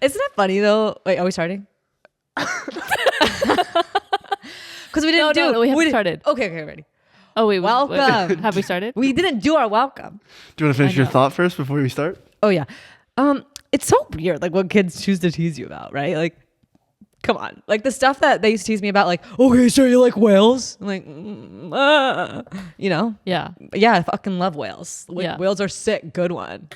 Isn't that funny though? Wait, are we starting? Because we didn't No, we haven't started. Okay, ready. Oh wait, Welcome. Have we started? We didn't do our welcome. Do you want to finish your thought first before we start? Oh yeah. It's so weird, like what kids choose to tease you about, right? Like, come on, like the stuff that they used to tease me about, like, okay, so you like whales? I'm like, you know? Yeah. Yeah, I fucking love whales. Yeah. Whales are sick. Good one.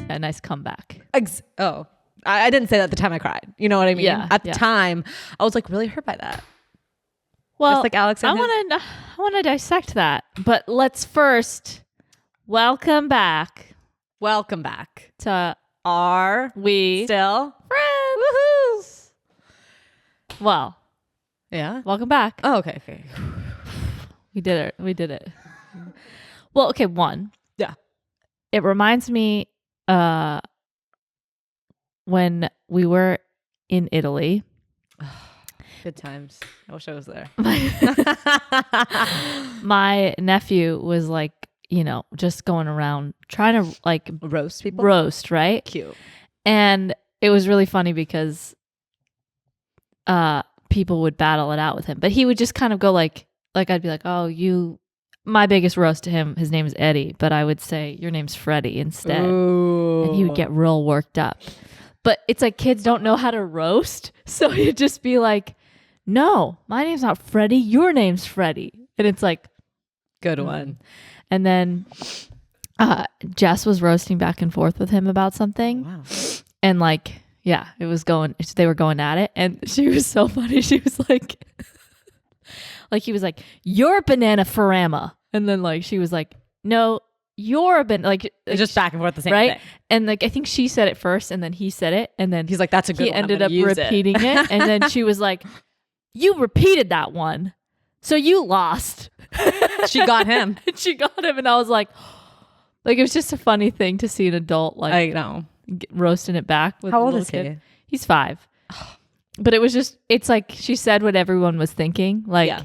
A nice comeback. I didn't say that at the time I cried. You know what I mean? Yeah, At the time, I was like really hurt by that. Well, Just like Alex and I want to dissect that, but let's first welcome back Welcome back. to Are we still friends. Woohoo! Well, Yeah. welcome back. Oh, okay. We did it. Well, okay, one. Yeah. It reminds me when we were in Italy. Good times. I wish I was there. My nephew was like, just going around trying to like Roast people. roast, right? Cute. And it was really funny because people would battle it out with him. But he would just kind of go like I'd be like, oh, my biggest roast to him, his name is Eddie, but I would say your name's Freddie instead. Ooh. And he would get real worked up. But it's like kids don't know how to roast. So he'd just be like, no, my name's not Freddie. Your name's Freddie. And it's like, Good one. And then Jess was roasting back and forth with him about something. Wow. And like, yeah, they were going at it. And she was so funny. She was like, he was like, you're a banana farama. And then like, she was like, no, you're a banana. Like Just back and forth the same right? thing. And like, I think she said it first and then he said it. And then He's like, that's a good he one. I'm ended gonna up use repeating it. And then she was like, you repeated that one. So you lost. She got him. And she got him. And I was like it was just a funny thing to see an adult like I know. roasting it back. With How a old little is kid. he? He's 5. But it was just, it's like she said what everyone was thinking. Like, Yeah.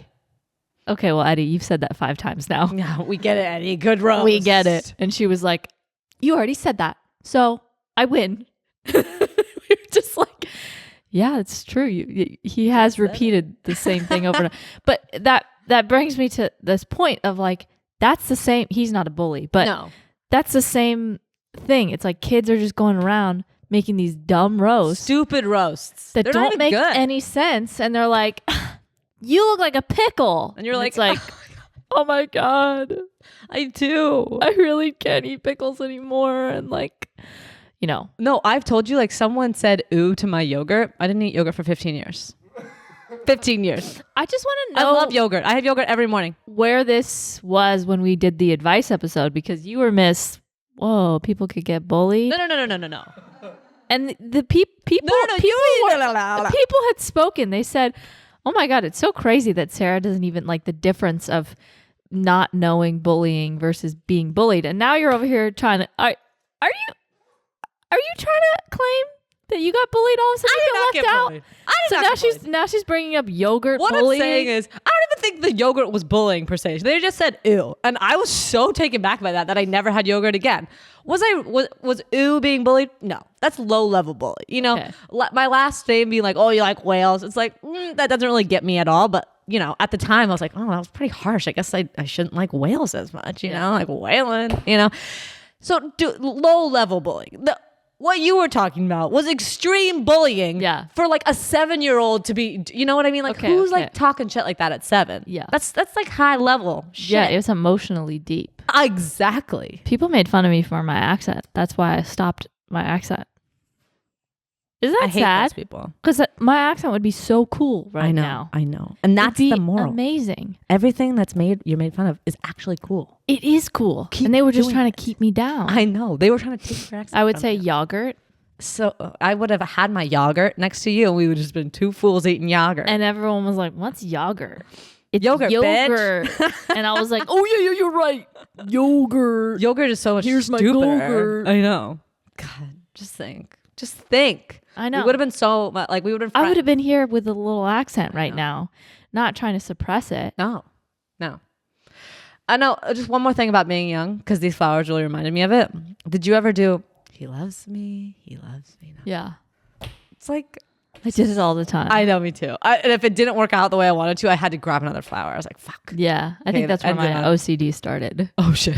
okay, well, Eddie, you've said that 5 times now. Yeah, we get it, Eddie. Good roast. We get it. And she was like, you already said that. So I win. We were just like, yeah, it's true. He has repeated the same thing over and over. But that brings me to this point of like, that's the same. He's not a bully, but No. that's the same thing. It's like kids are just going around making these dumb roasts. Stupid roasts. That They're not don't even make good. any sense. And they're like, you look like a pickle. And you're like, it's like, oh my God, I do. I really can't eat pickles anymore. And like, No, I've told you, like someone said ooh to my yogurt. I didn't eat yogurt for 15 years. 15 years. I just want to I know love yogurt. I have yogurt every morning. where this was when we did the advice episode, because you were whoa, people could get bullied. No. And the people had spoken. They said, oh my God, it's so crazy that Sarah doesn't even like the difference of not knowing bullying versus being bullied. And now you're over here trying to, are you trying to claim that you got bullied all of a sudden? I did not get out? bullied. I did not get bullied. Now she's bringing up yogurt What bullying. I'm saying is, I don't even think the yogurt was bullying per se. They just said ew, and I was so taken back by that I never had yogurt again. Was ew being bullied? No, that's low level bully. Okay. My last name being like, oh, you like whales? It's like that doesn't really get me at all. But at the time I was like, oh, that was pretty harsh. I guess I shouldn't like whales as much. Like whaling. So low level bullying. What you were talking about was extreme bullying for like a 7-year-old to be, you know what I mean? Like who's like talking shit like that at 7? Yeah. That's like high level shit. Yeah, it was emotionally deep. Exactly. People made fun of me for my accent. That's why I stopped my accent. Isn't that I hate sad? those people. Because my accent would be so cool now. I know. And that's It'd be the moral. amazing. Everything you're made fun of is actually cool. It is cool. Keep and they were just doing trying to keep me down. I know. They were trying to take your accent. I would from say you. yogurt. So I would have had my yogurt next to you and we would have just been 2 fools eating yogurt. And everyone was like, what's yogurt? It's Yogurt, bitch. And I was like, oh yeah, you're right. Yogurt. Yogurt is so much Here's my stupider. yogurt. I know. God, just think. I know. We would have been so like we would have. I would have been here with a little accent right now, not trying to suppress it. No. I know. Just one more thing about being young, because these flowers really reminded me of it. Did you ever do, he loves me, he loves me? No. Yeah. It's like, I did it all the time. I know, me too. And if it didn't work out the way I wanted to, I had to grab another flower. I was like, fuck. Yeah. I Okay, think that's where my OCD started. Oh, shit.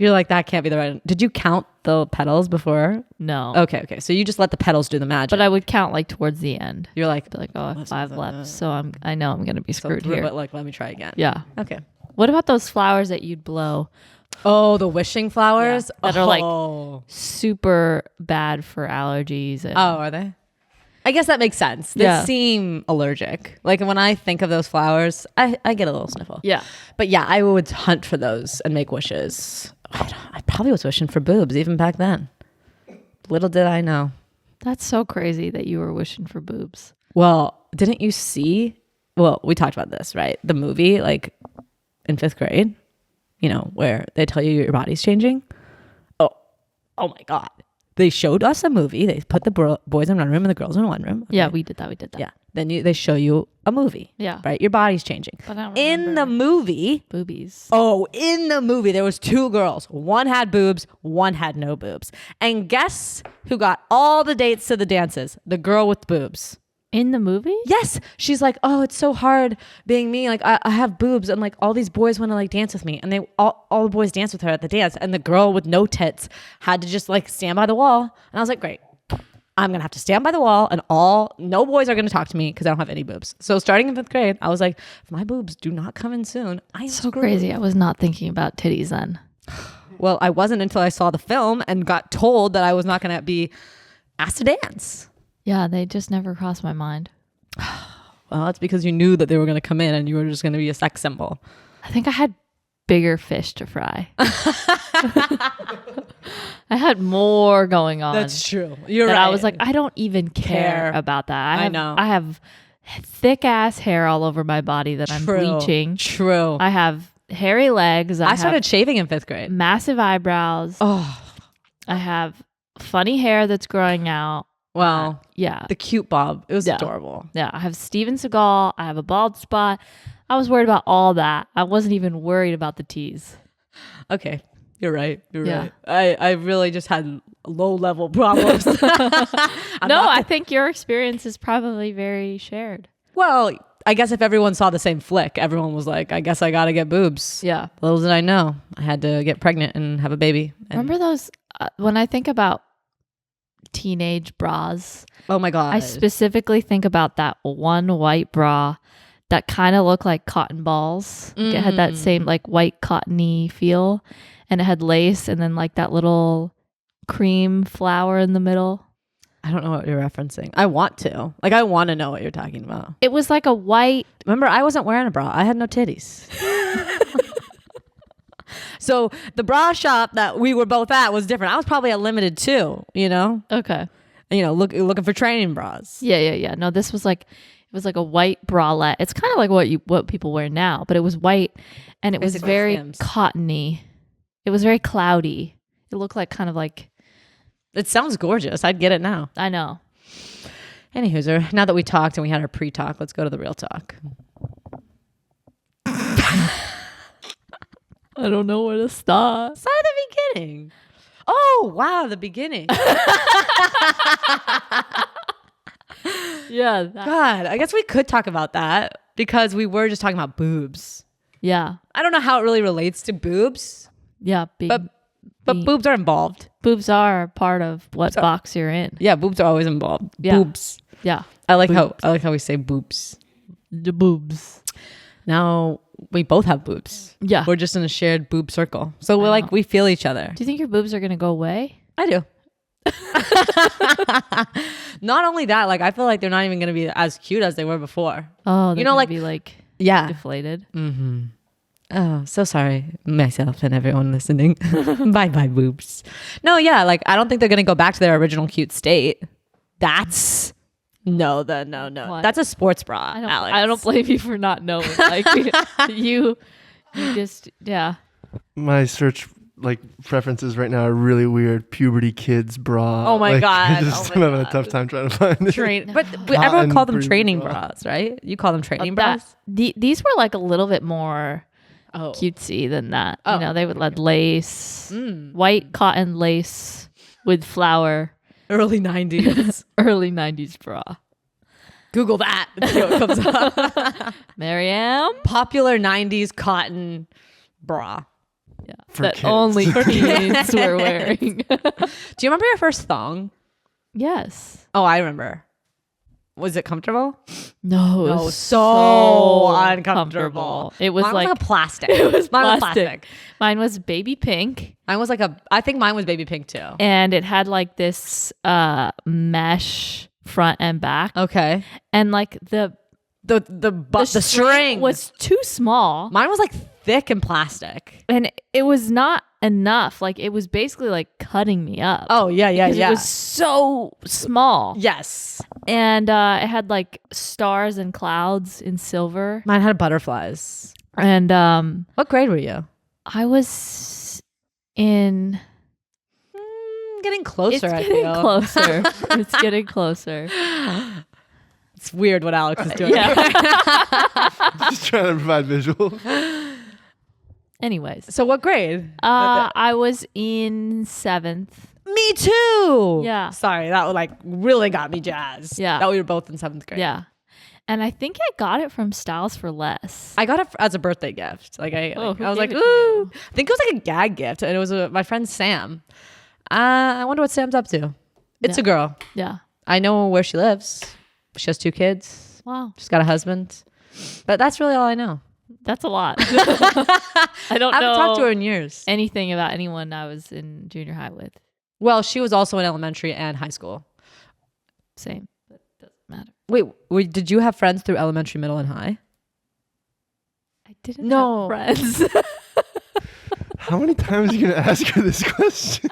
You're like, that can't be the right. Did you count the petals before? No. Okay. So you just let the petals do the magic. But I would count like towards the end. You're like, Be like, oh, I have 5 left. So I know I'm going to be screwed here. here. But like, let me try again. Yeah. Okay. What about those flowers that you'd blow? Oh, the wishing flowers? Yeah, that are like super bad for allergies. And are they? I guess that makes sense. They seem allergic. Like when I think of those flowers, I get a little sniffle. Yeah. But yeah, I would hunt for those and make wishes. I probably was wishing for boobs even back then. Little did I know. That's so crazy that you were wishing for boobs. Well, didn't you see? Well, we talked about this, right? The movie, like in 5th grade, where they tell you your body's changing. Oh my God. They showed us a movie. They put the boys in one room and the girls in one room. Okay. Yeah, we did that. Yeah. Then they show you a movie. Yeah. Right? Your body's changing. But I don't in the movie. Boobies. Oh, in the movie, there was 2 girls. One had boobs. One had no boobs. And guess who got all the dates to the dances? The girl with boobs. In the movie? Yes. She's like, oh, it's so hard being me. Like, I have boobs and like all these boys want to like dance with me. And they all the boys dance with her at the dance. And the girl with no tits had to just like stand by the wall. And I was like, great. I'm going to have to stand by the wall and no boys are going to talk to me because I don't have any boobs. So starting in 5th grade, I was like, if my boobs do not come in soon, I'm so screwed. Crazy. I was not thinking about titties then. Well, I wasn't until I saw the film and got told that I was not going to be asked to dance. Yeah, they just never crossed my mind. Well, it's because you knew that they were going to come in and you were just going to be a sex symbol. I think I had bigger fish to fry. I had more going on. That's true. You're right. I was like, I don't even care about that. I know. I have thick ass hair all over my body that I'm bleaching. True. I have hairy legs. I started shaving in 5th grade. Massive eyebrows. Oh. I have funny hair that's growing out. Well, yeah. The cute bob. It was adorable. Yeah. I have Steven Seagal. I have a bald spot. I was worried about all that. I wasn't even worried about the tees. Okay. You're right. You're right. I really just had low level problems. I think your experience is probably very shared. Well, I guess if everyone saw the same flick, everyone was like, I guess I got to get boobs. Yeah. Little did I know. I had to get pregnant and have a baby. Remember those, when I think about teenage bras. Oh my God. I specifically think about that one white bra that kind of looked like cotton balls. Mm-hmm. It had that same like white cottony feel and it had lace and then like that little cream flower in the middle. I don't know what you're referencing. I want to. Like, I want to know what you're talking about. It was like a white... Remember, I wasn't wearing a bra. I had no titties. So the bra shop that we were both at was different. I was probably at Limited too, Okay. Looking for training bras. Yeah. No, this was like... It was like a white bralette. It's kind of like what people wear now, but it was white and it was very cottony. It was very cloudy. It looked like kind of like... It sounds gorgeous. I'd get it now. I know. Anywho, now that we talked and we had our pre-talk, let's go to the real talk. I don't know where to start. Start at the beginning. Oh, wow, the beginning. Yeah. God, I guess we could talk about that because we were just talking about boobs. Yeah. I don't know how it really relates to boobs. Yeah. But boobs are involved. Boobs are part of what box you're in. Yeah, boobs are always involved. Yeah. Boobs. Yeah. I like how we say boobs. The boobs. Now we both have boobs. Yeah. We're just in a shared boob circle. So we're like, we feel each other. Do you think your boobs are going to go away? I do. Not only that, like I feel like they're not even going to be as cute as they were before. Oh, they're gonna be like deflated. Mm-hmm. Oh, so sorry, myself and everyone listening. Bye, boobs. No, yeah, like I don't think they're going to go back to their original cute state. That's no. What? That's a sports bra, Alex. I don't blame you for not knowing. Like you just My search like preferences right now are really weird. Puberty kids bra. Oh my God. I'm having a tough time trying to find it. But everyone called them training bras, right? You call them training bras? These were like a little bit more cutesy than that. You know, they would let lace, white cotton lace with flower. Early 90s. Early 90s bra. Google that and see what comes up. Mariam? Popular 90s cotton bra. Yeah. For that kids. only kids were wearing. Do you remember your first thong? Yes. Oh, I remember. Was it comfortable? No, it No, was so uncomfortable. It was Mine like was a plastic. It was Mine plastic. Mine was baby pink. Mine was like I think mine was baby pink too. And it had like this mesh front and back. Okay. And like the string was too small. Mine was like thick and plastic. And it was not enough. Like it was basically like cutting me up. Oh yeah. It was so small. Yes. And it had like stars and clouds in silver. Mine had butterflies. And what grade were you? I was in getting closer. It's getting closer. It's getting closer. It's weird what Alex is doing. Yeah. Just trying to provide visual. Anyways, so what grade? I was in 7th. Me too. Yeah. Sorry, that like really got me jazzed. Yeah. That we were both in 7th grade. Yeah. And I think I got it from Styles for Less. I got it as a birthday gift. Like I was like, gave it to ooh. I think it was like a gag gift, and it was my friend Sam. I wonder what Sam's up to. It's a girl. Yeah. I know where she lives. She has 2 kids. Wow. She's got a husband. But that's really all I know. That's a lot. I don't know. I haven't talked to her in years. Anything about anyone I was in junior high with. Well, she was also in elementary and high school. Same. But it doesn't matter. Wait, did you have friends through elementary, middle, and high? I didn't have friends. How many times are you going to ask her this question?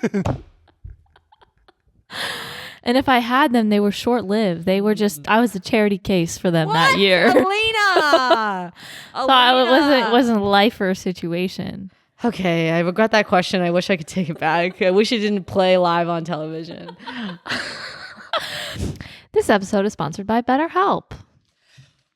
And if I had them, they were short-lived. They were just, I was a charity case for them that year. Alina! So it wasn't a life or a situation. Okay, I regret that question. I wish I could take it back. I wish it didn't play live on television. This episode is sponsored by BetterHelp.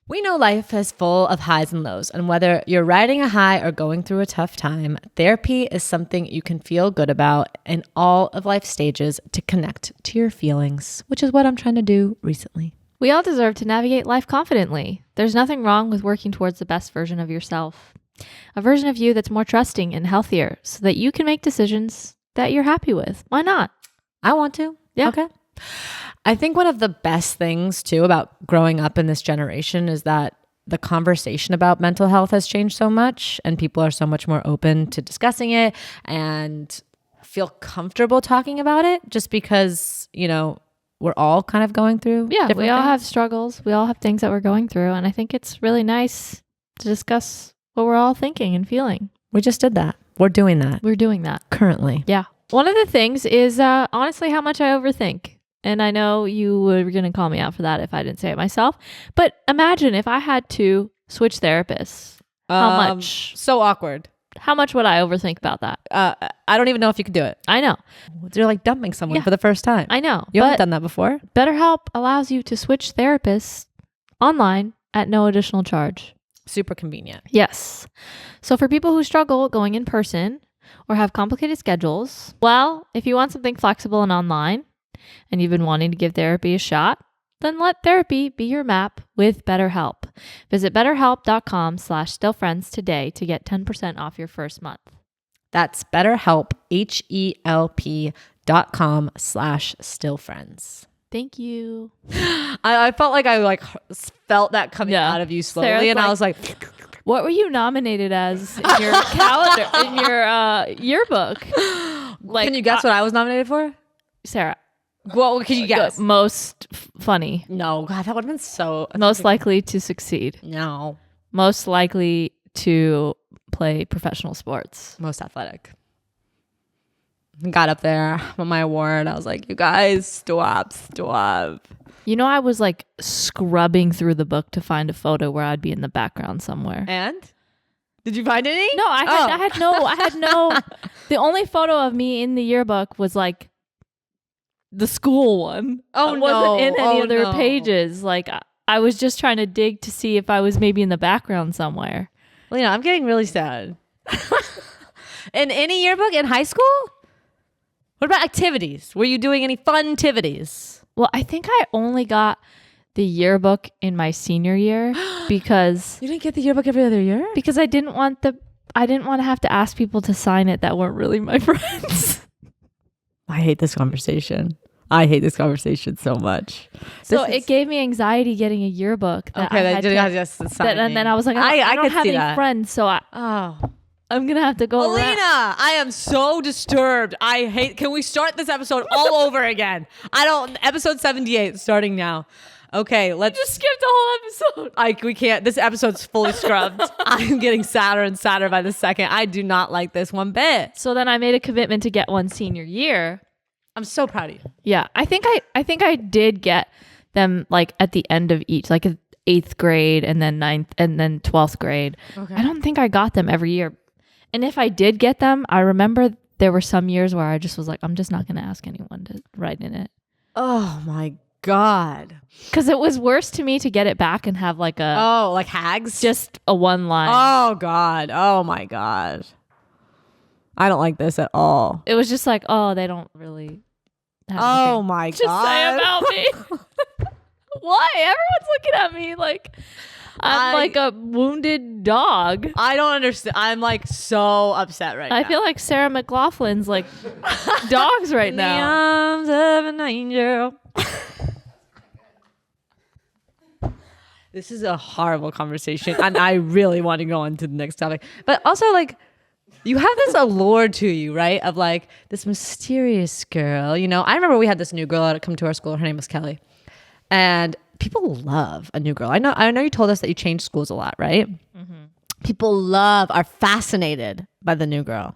We know life is full of highs and lows, and whether you're riding a high or going through a tough time, therapy is something you can feel good about in all of life's stages to connect to your feelings, which is what I'm trying to do recently. We all deserve to navigate life confidently. There's nothing wrong with working towards the best version of yourself, a version of you that's more trusting and healthier so that you can make decisions that you're happy with. Why not? I want to. Yeah. Okay. I think one of the best things too about growing up in this generation is that the conversation about mental health has changed so much, and people are so much more open to discussing it and feel comfortable talking about it just because, you know, we're all kind of going through. Yeah, we all things. have struggles. We all have things that we're going through. And I think it's really nice to discuss what we're all thinking and feeling. We just did that. We're doing that We're doing that. currently. Yeah. One of the things is honestly how much I overthink. And I know you were going to call me out for that if I didn't say it myself. But imagine if I had to switch therapists. How much? So awkward. How much would I overthink about that? I don't even know if you could do it. I know. You're like dumping someone Yeah. for the first time. I know. You haven't But done that before? BetterHelp allows you to switch therapists online at no additional charge. Super convenient. Yes. So for people who struggle going in person or have complicated schedules, well, if you want something flexible and online and you've been wanting to give therapy a shot, then let therapy be your map with BetterHelp. Visit betterhelp.com/stillfriends today to get 10% off your first month. That's BetterHelp, HELP.com/stillfriends. Thank you. I felt like I felt that coming Yeah. out of you slowly, Sarah's and I like- was like, What were you nominated as in your calendar, in your yearbook? can you guess what I was nominated for? Sarah. What can you guess? Most funny. No, God, that would have been so. Most likely to succeed. No, Most likely to play professional sports. most athletic. Got up there on my award. I was like, you guys, stop. You know, I was like scrubbing through the book to find a photo where I'd be in the background somewhere. And did you find any? No, I had no The only photo of me in the yearbook was like the school one. Oh, I wasn't in any Oh, other no. pages. Like I was just trying to dig to see if I was maybe in the background somewhere. Lena, I'm getting really sad. In any yearbook in high school? What about activities? Were you doing any fun activities? Well, I think I only got the yearbook in my senior year because You didn't get the yearbook every other year? I didn't want to have to ask people to sign it that weren't really my friends. I hate this conversation. I hate this conversation so much. So it gave me anxiety getting a yearbook. That I had to, and then I was like, I don't could have see any that. friends, so I'm gonna have to go. Alina, I am so disturbed. I hate. Can we start this episode all over again? Episode 78 starting now. Okay, let's just skip the whole episode. We can't. This episode's fully scrubbed. I'm getting sadder and sadder by the second. I do not like this one bit. So then I made a commitment to get one senior year. I'm so proud of you. Yeah, I think I did get them like at the end of each, like 8th grade and then 9th and then 12th grade. Okay. I don't think I got them every year. And if I did get them, I remember there were some years where I just was like, I'm just not going to ask anyone to write in it. Oh my God. Because it was worse to me to get it back and have like like hags? just a one line. Oh God. Oh my God. I don't like this at all. It was just like, oh, they don't really have Oh anything my to God. say about me. Why? Everyone's looking at me like I'm like a wounded dog. I don't understand. I'm like so upset right now. I feel like Sarah McLaughlin's like dogs right In the now. arms of an angel. This is a horrible conversation, and I really want to go on to the next topic. But also, like, you have this allure to you, right? Of like this mysterious girl. You know, I remember we had this new girl come to our school. Her name was Kelly, and people love a new girl. I know you told us that you changed schools a lot, right? Mm-hmm. People are fascinated by the new girl.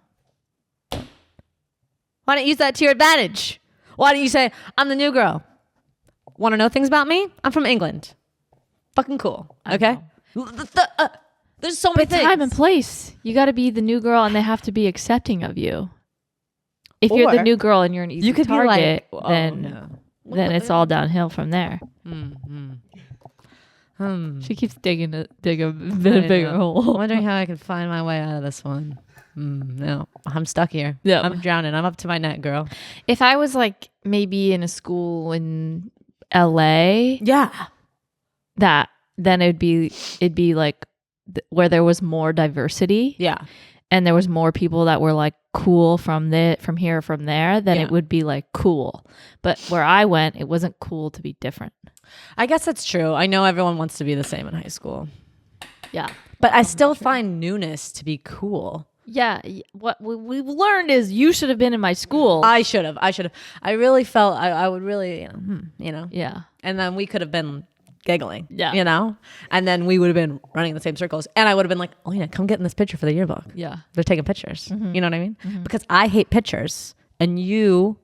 Why don't you use that to your advantage? Why don't you say, I'm the new girl? Want to know things about me? I'm from England. Fucking cool. Okay? There's so many But things. time and place. You got to be the new girl, and they have to be accepting of you. If you're the Or new girl and you're an easy you could target, be like, then it's all downhill from there. She keeps digging a bigger hole. I'm wondering how I can find my way out of this one. No, I'm stuck here. Yeah. I'm drowning. I'm up to my neck, girl. If I was like maybe in a school in LA, Yeah. then it'd be like where there was more diversity. Yeah. And there was more people that were like cool from here, from there, then it would be like cool. But where I went, it wasn't cool to be different. I guess that's true. I know everyone wants to be the same in high school. Yeah. But I still find newness to be cool. Yeah. What we've learned is you should have been in my school. I should have. I really felt I would really, Yeah. And then we could have been giggling, Yeah. And then we would have been running in the same circles. And I would have been like, oh, yeah, come get in this picture for the yearbook. Yeah. They're taking pictures. You know what I mean? Because I hate pictures. And you...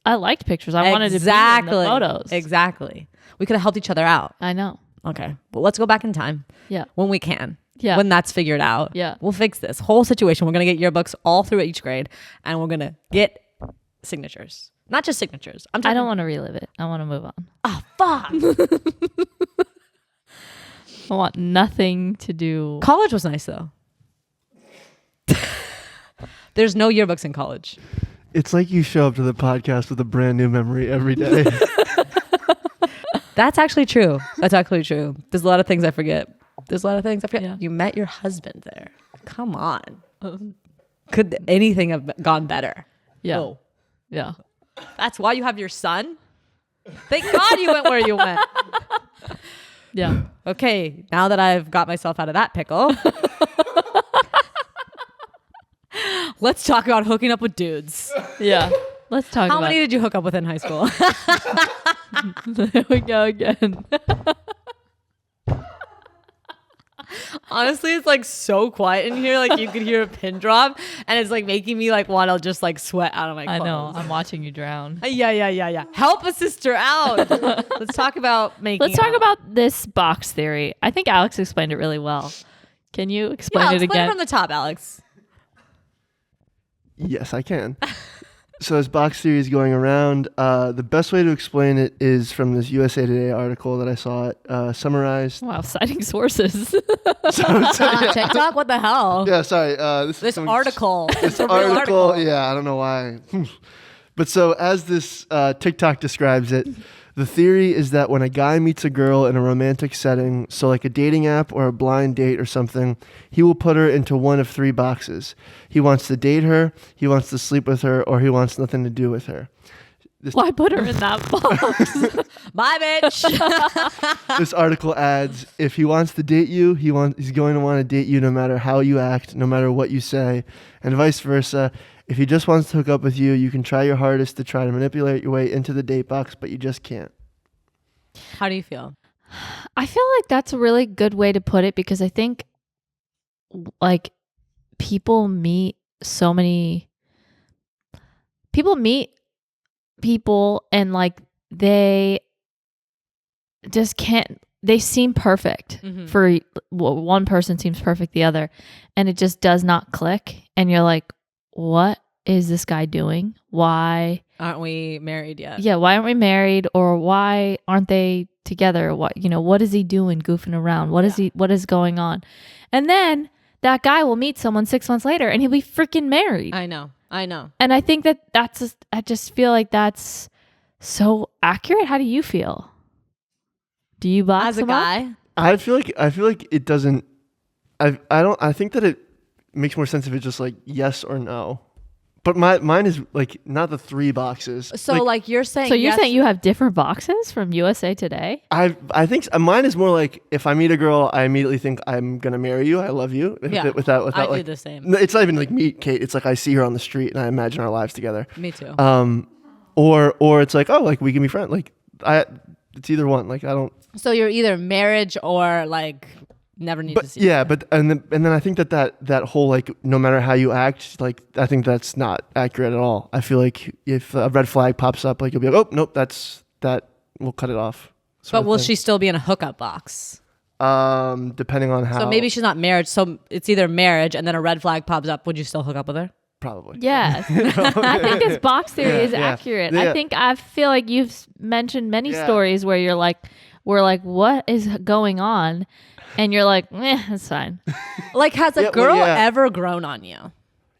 I liked pictures. I wanted to be in the photos. Exactly. We could have helped each other out. I know. Okay. Well, let's go back in time. Yeah. When we can. Yeah. When that's figured out. Yeah. We'll fix this whole situation. We're going to get yearbooks all through each grade. And we're going to get signatures. Not just signatures. I don't want to relive it. I want to move on. Oh, fuck. I want nothing to do. College was nice, though. There's no yearbooks in college. It's like you show up to the podcast with a brand new memory every day. That's actually true. There's a lot of things I forget. Yeah. You met your husband there. Come on. Could anything have gone better? Yeah. No. Yeah. That's why you have your son? Thank God you went where you went. Yeah. Okay, now that I've got myself out of that pickle, let's talk about hooking up with dudes. Yeah. Let's talk How about many did you hook up with in high school? There we go again. Honestly, it's like so quiet in here. Like you could hear a pin drop, and it's like making me like want to just like sweat out of my clothes. I know. I'm watching you drown. Yeah. Help a sister out. Let's talk about making. Let's talk out. about this box theory. I think Alex explained it really well. Can you explain it explain again? from the top, Alex. Yes, I can. So this box theory is going around. The best way to explain it is from this USA Today article that I saw it summarized. Wow, citing sources. TikTok? What the hell? Yeah, sorry. This article. This article, yeah, I don't know why. But so as this TikTok describes it, the theory is that when a guy meets a girl in a romantic setting, so like a dating app or a blind date or something, he will put her into one of three boxes. He wants to date her, he wants to sleep with her, or he wants nothing to do with her. Why put her in that box? Bye, bitch. This article adds, if he wants to date you, he's going to want to date you no matter how you act, no matter what you say, and vice versa. If he just wants to hook up with you, you can try your hardest to try to manipulate your way into the date box, but you just can't. How do you feel? I feel like that's a really good way to put it because I think like people meet people and like they just can't, they seem perfect for one person seems perfect the other, and it just does not click, and you're like, what is this guy doing? Why aren't we married yet? Yeah, why aren't we married? Or why aren't they together? What is he doing goofing around? What is going on? And then that guy will meet someone 6 months later and he'll be freaking married. I know. And I think I just feel like that's so accurate. How do you feel? Do you box as a him up? guy? I feel like it doesn't. I think that it makes more sense if it's just like yes or no. But mine is like not the three boxes. So like you're saying. So you're saying you have different boxes from USA Today? I think mine is more like if I meet a girl, I immediately think I'm gonna marry you. I love you. Yeah, without I like, do the same. No, it's not even like meet Kate. It's like I see her on the street and I imagine our lives together. Me too. Or it's like, oh, like we can be friends. Like it's either one. Like I don't. So you're either marriage or like never need to see. Yeah, but and then I think that whole like no matter how you act, like I think that's not accurate at all. I feel like if a red flag pops up, like you'll be like, oh nope, that we'll cut it off. But will she still be in a hookup box? Depending on how. So maybe she's not marriage. So it's either marriage and then a red flag pops up. Would you still hook up with her? Probably. Yes. I think this box theory is accurate. Yeah. I feel like you've mentioned many stories where you're like, we're like, what is going on? And you're like, it's fine. Like, has a girl ever grown on you?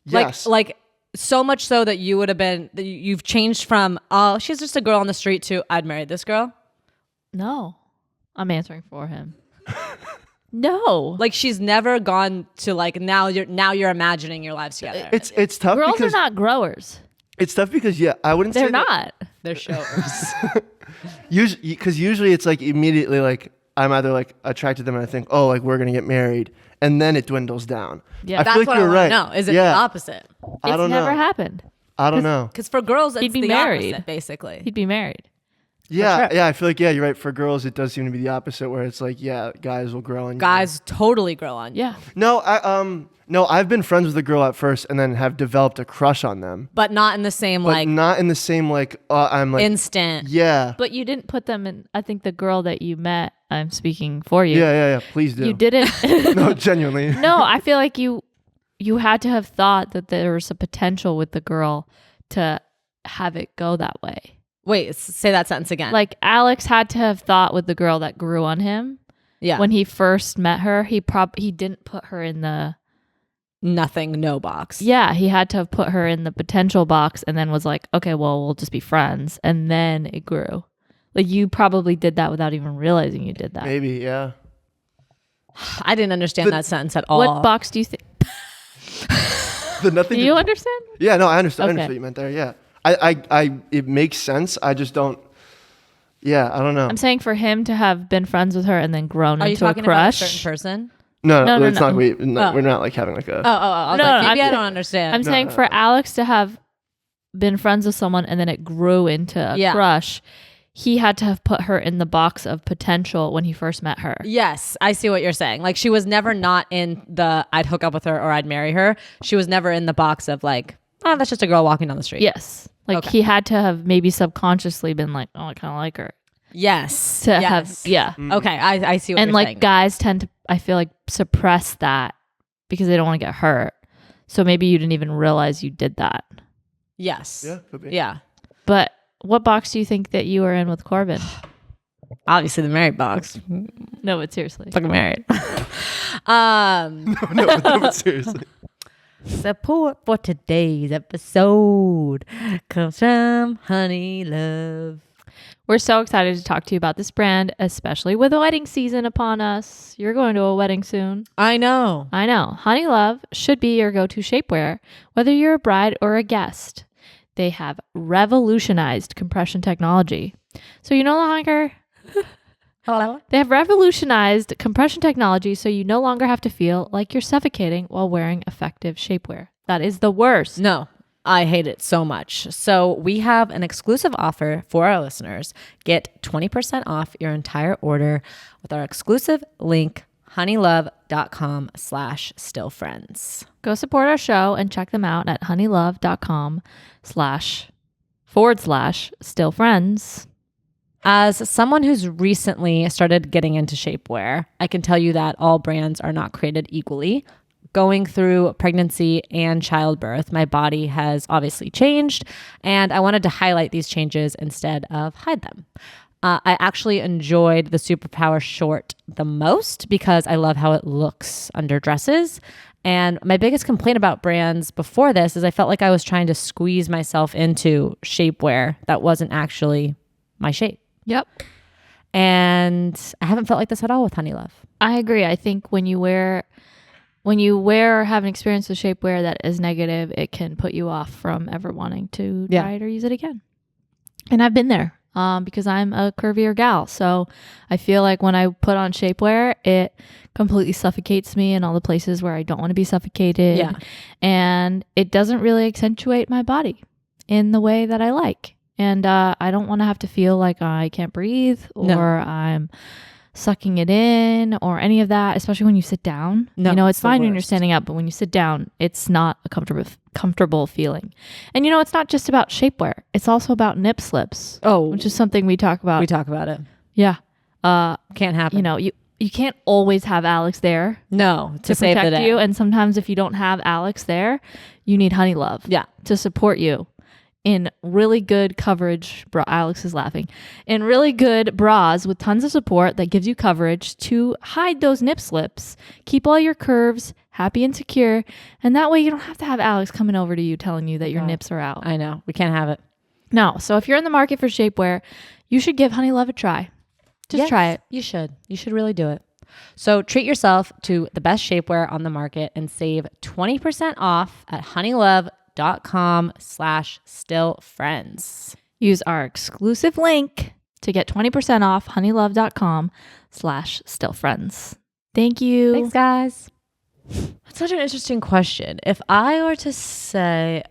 Yes. Like so much so that you would have been, that you've changed from, oh, she's just a girl on the street to, I'd marry this girl? No. I'm answering for him. No. Like she's never gone to like, now you're imagining your lives together. It's tough. Girls because are not growers. It's tough because I wouldn't say they're not. They're showers. Usually it's like immediately like I'm either like attracted to them and I think, oh, like we're gonna get married, and then it dwindles down. Yeah, that's what I want to know. Is it the opposite? I don't know. It's never happened. I don't know. Because for girls, it's he'd be the married. opposite, basically. He'd be married. Yeah, yeah. I feel like you're right. For girls, it does seem to be the opposite, where it's like guys will grow on you. Guys totally grow on you. Yeah. No, I've been friends with a girl at first and then have developed a crush on them. But not in the same I'm like instant. Yeah. But you didn't put them in. I think the girl that you met, I'm speaking for you. Yeah. Please do. You didn't. No, genuinely. No, I feel like you had to have thought that there was a potential with the girl to have it go that way. Wait, say that sentence again. Like Alex had to have thought with the girl that grew on him. Yeah. When he first met her, he didn't put her in the no box. Yeah, he had to have put her in the potential box and then was like, okay, well, we'll just be friends. And then it grew. Like you probably did that without even realizing you did that. Maybe, yeah. I didn't understand that sentence at all. What box do you think? The nothing. Do you understand? Yeah, no, I understand. Okay. I understand what you meant there. Yeah. I it makes sense. I just don't. Yeah, I don't know. I'm saying for him to have been friends with her and then grown into a crush. Are you talking about a certain person? No, it's not. We're not like having like a. Maybe I don't understand. I'm saying for Alex to have been friends with someone and then it grew into a crush, he had to have put her in the box of potential when he first met her. Yes, I see what you're saying. Like she was never not in the I'd hook up with her or I'd marry her. She was never in the box of like, oh, that's just a girl walking down the street. Yes. Like he had to have maybe subconsciously been like, oh, I kind of like her. Yes. Have, yeah. Okay, I see what you're saying. And like guys tend to, I feel like, suppress that because they don't want to get hurt. So maybe you didn't even realize you did that. Yes. Yeah, could be. Yeah. But what box do you think that you were in with Corbin? Obviously the married box. No, but seriously. Fucking married. No, but seriously. Support for today's episode comes from HoneyLove. We're so excited to talk to you about this brand, especially with the wedding season upon us. You're going to a wedding soon. I know. I know. HoneyLove should be your go-to shapewear, whether you're a bride or a guest. They have revolutionized compression technology. So you no longer... They have revolutionized compression technology so you no longer have to feel like you're suffocating while wearing effective shapewear. That is the worst. No, I hate it so much. So we have an exclusive offer for our listeners. Get 20% off your entire order with our exclusive link, honeylove.com/stillfriends. Go support our show and check them out at honeylove.com//stillfriends. As someone who's recently started getting into shapewear, I can tell you that all brands are not created equally. Going through pregnancy and childbirth, my body has obviously changed, and I wanted to highlight these changes instead of hide them. I actually enjoyed the Superpower short the most because I love how it looks under dresses. And my biggest complaint about brands before this is I felt like I was trying to squeeze myself into shapewear that wasn't actually my shape. Yep. And I haven't felt like this at all with HoneyLove. I agree. I think when you wear or have an experience with shapewear that is negative, it can put you off from ever wanting to try it or use it again. And I've been there because I'm a curvier gal. So I feel like when I put on shapewear, it completely suffocates me in all the places where I don't want to be suffocated. Yeah. And it doesn't really accentuate my body in the way that I like. And I don't want to have to feel like I can't breathe or I'm sucking it in or any of that, especially when you sit down. No, you know, it's it's the fine when you're worst. standing up, but when you sit down, it's not a comfortable feeling. And, you know, it's not just about shapewear. It's also about nip slips, which is something we talk about. We talk about it. Yeah. Can't happen. You know, you can't always have Alex there No, to save the protect day. you. And sometimes if you don't have Alex there, you need HoneyLove to support you. In really good coverage, Alex is laughing, in really good bras with tons of support that gives you coverage to hide those nip slips, keep all your curves happy and secure, and that way you don't have to have Alex coming over to you telling you that your nips are out. I know. We can't have it. No, so if you're in the market for shapewear, you should give HoneyLove a try. Just try it. You should. You should really do it. So treat yourself to the best shapewear on the market and save 20% off at honeylove.com/stillfriends. Use our exclusive link to get 20% off honeylove.com/stillfriends. Thank you. Thanks, guys. That's such an interesting question. If I were to say,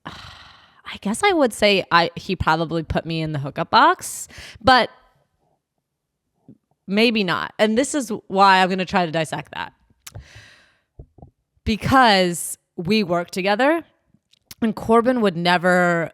I guess I would say he probably put me in the hookup box, but maybe not. And this is why I'm going to try to dissect that. Because we work together and Corbin would never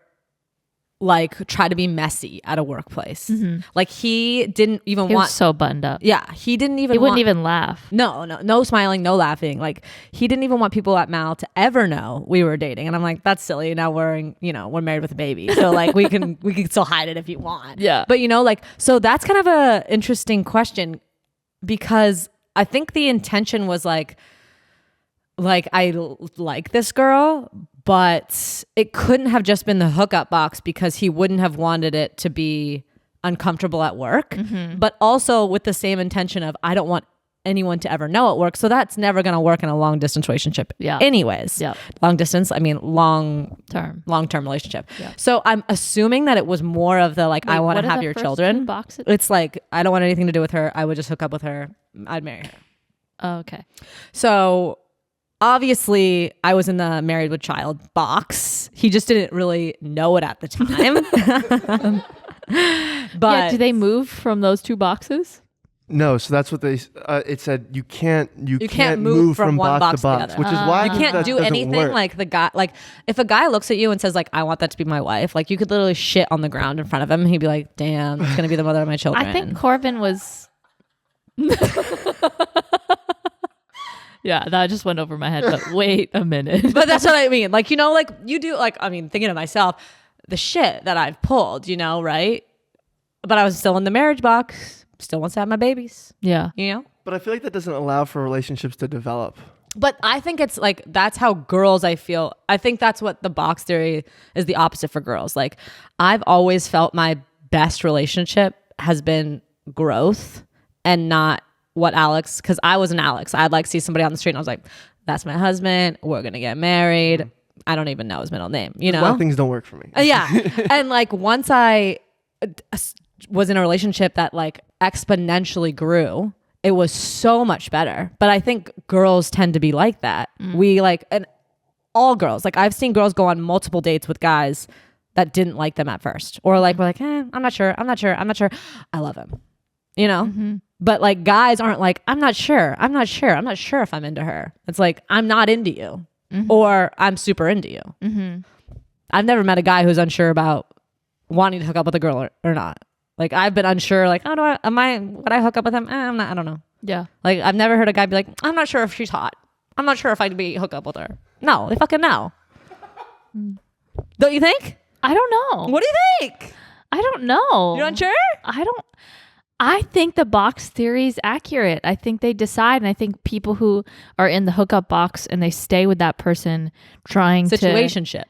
like try to be messy at a workplace. Mm-hmm. Like he didn't even He want was so buttoned up. Yeah, he didn't even He wouldn't want, even laugh. No smiling, no laughing. Like he didn't even want people at Mal to ever know we were dating. And I'm like, that's silly. Now we're married with a baby. So like we can still hide it if you want. Yeah. But so that's kind of a interesting question because I think the intention was like I like this girl, but it couldn't have just been the hookup box because he wouldn't have wanted it to be uncomfortable at work, but also with the same intention of I don't want anyone to ever know at work. So that's never going to work in a long distance relationship. Yeah. Anyways, long distance, I mean, long-term relationship. Yeah. So I'm assuming that it was more of the Wait, I want what to are have the your first children. two boxes? It's like, I don't want anything to do with her. I would just hook up with her. I'd marry her. Oh, okay. So obviously I was in the married with child box. He just didn't really know it at the time. But do they move from those two boxes? No, so that's what they. It said you can't move from one box box to to the box, other. which is why you can't that do doesn't anything work. like the guy. Like if a guy looks at you and says like, I want that to be my wife, like you could literally shit on the ground in front of him and he'd be like, damn, it's going to be the mother of my children. I think Corbin was... Yeah, that just went over my head. But wait a minute. But that's what I mean. Like, you know, like you do, like, I mean, thinking of myself, the shit that I've pulled, you know, right? But I was still in the marriage box, still wants to have my babies, Yeah. you know? But I feel like that doesn't allow for relationships to develop. But I think it's like, that's how girls, I feel. I think that's what the box theory is, the opposite for girls. Like, I've always felt my best relationship has been growth and not what Alex, because I was an Alex. I'd like see somebody on the street and I was like, that's my husband. We're going to get married. I don't even know his middle name, you know? Why things don't work for me. Yeah. And like once I was in a relationship that like exponentially grew, it was so much better. But I think girls tend to be like that. We like, and all girls, like I've seen girls go on multiple dates with guys that didn't like them at first, or like we're like, I'm not sure. I love him, you know. But like guys aren't like, I'm not sure if I'm into her. It's like, I'm not into you, or I'm super into you. I've never met a guy who's unsure about wanting to hook up with a girl or not. Like I've been unsure, like, would I hook up with him? I'm not, I don't know. Yeah. Like I've never heard a guy be like, I'm not sure if she's hot. I'm not sure if I'd be hook up with her. No, they fucking know. Don't you think? I don't know. What do you think? I don't know. You're unsure? I think the box theory is accurate. I think they decide, and I think people who are in the hookup box and they stay with that person trying Situationship.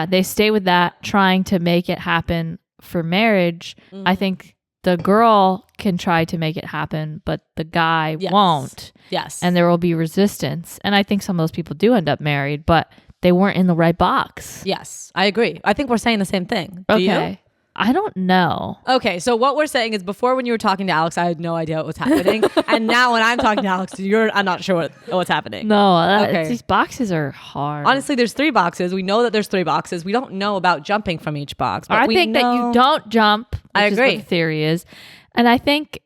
they stay with that trying to make it happen for marriage. I think the girl can try to make it happen, but the guy won't. Yes. And there will be resistance. And I think some of those people do end up married, but they weren't in the right box. Yes, I agree. I think we're saying the same thing. Do you? I don't know. Okay, so what we're saying is before when you were talking to Alex, I had no idea what was happening. And now when I'm talking to Alex, I'm not sure what's happening. No, these boxes are hard. Honestly, there's 3 boxes. We know that there's 3 boxes. We don't know about jumping from each box. But I think that you don't jump. I agree. Is what the theory is. And I think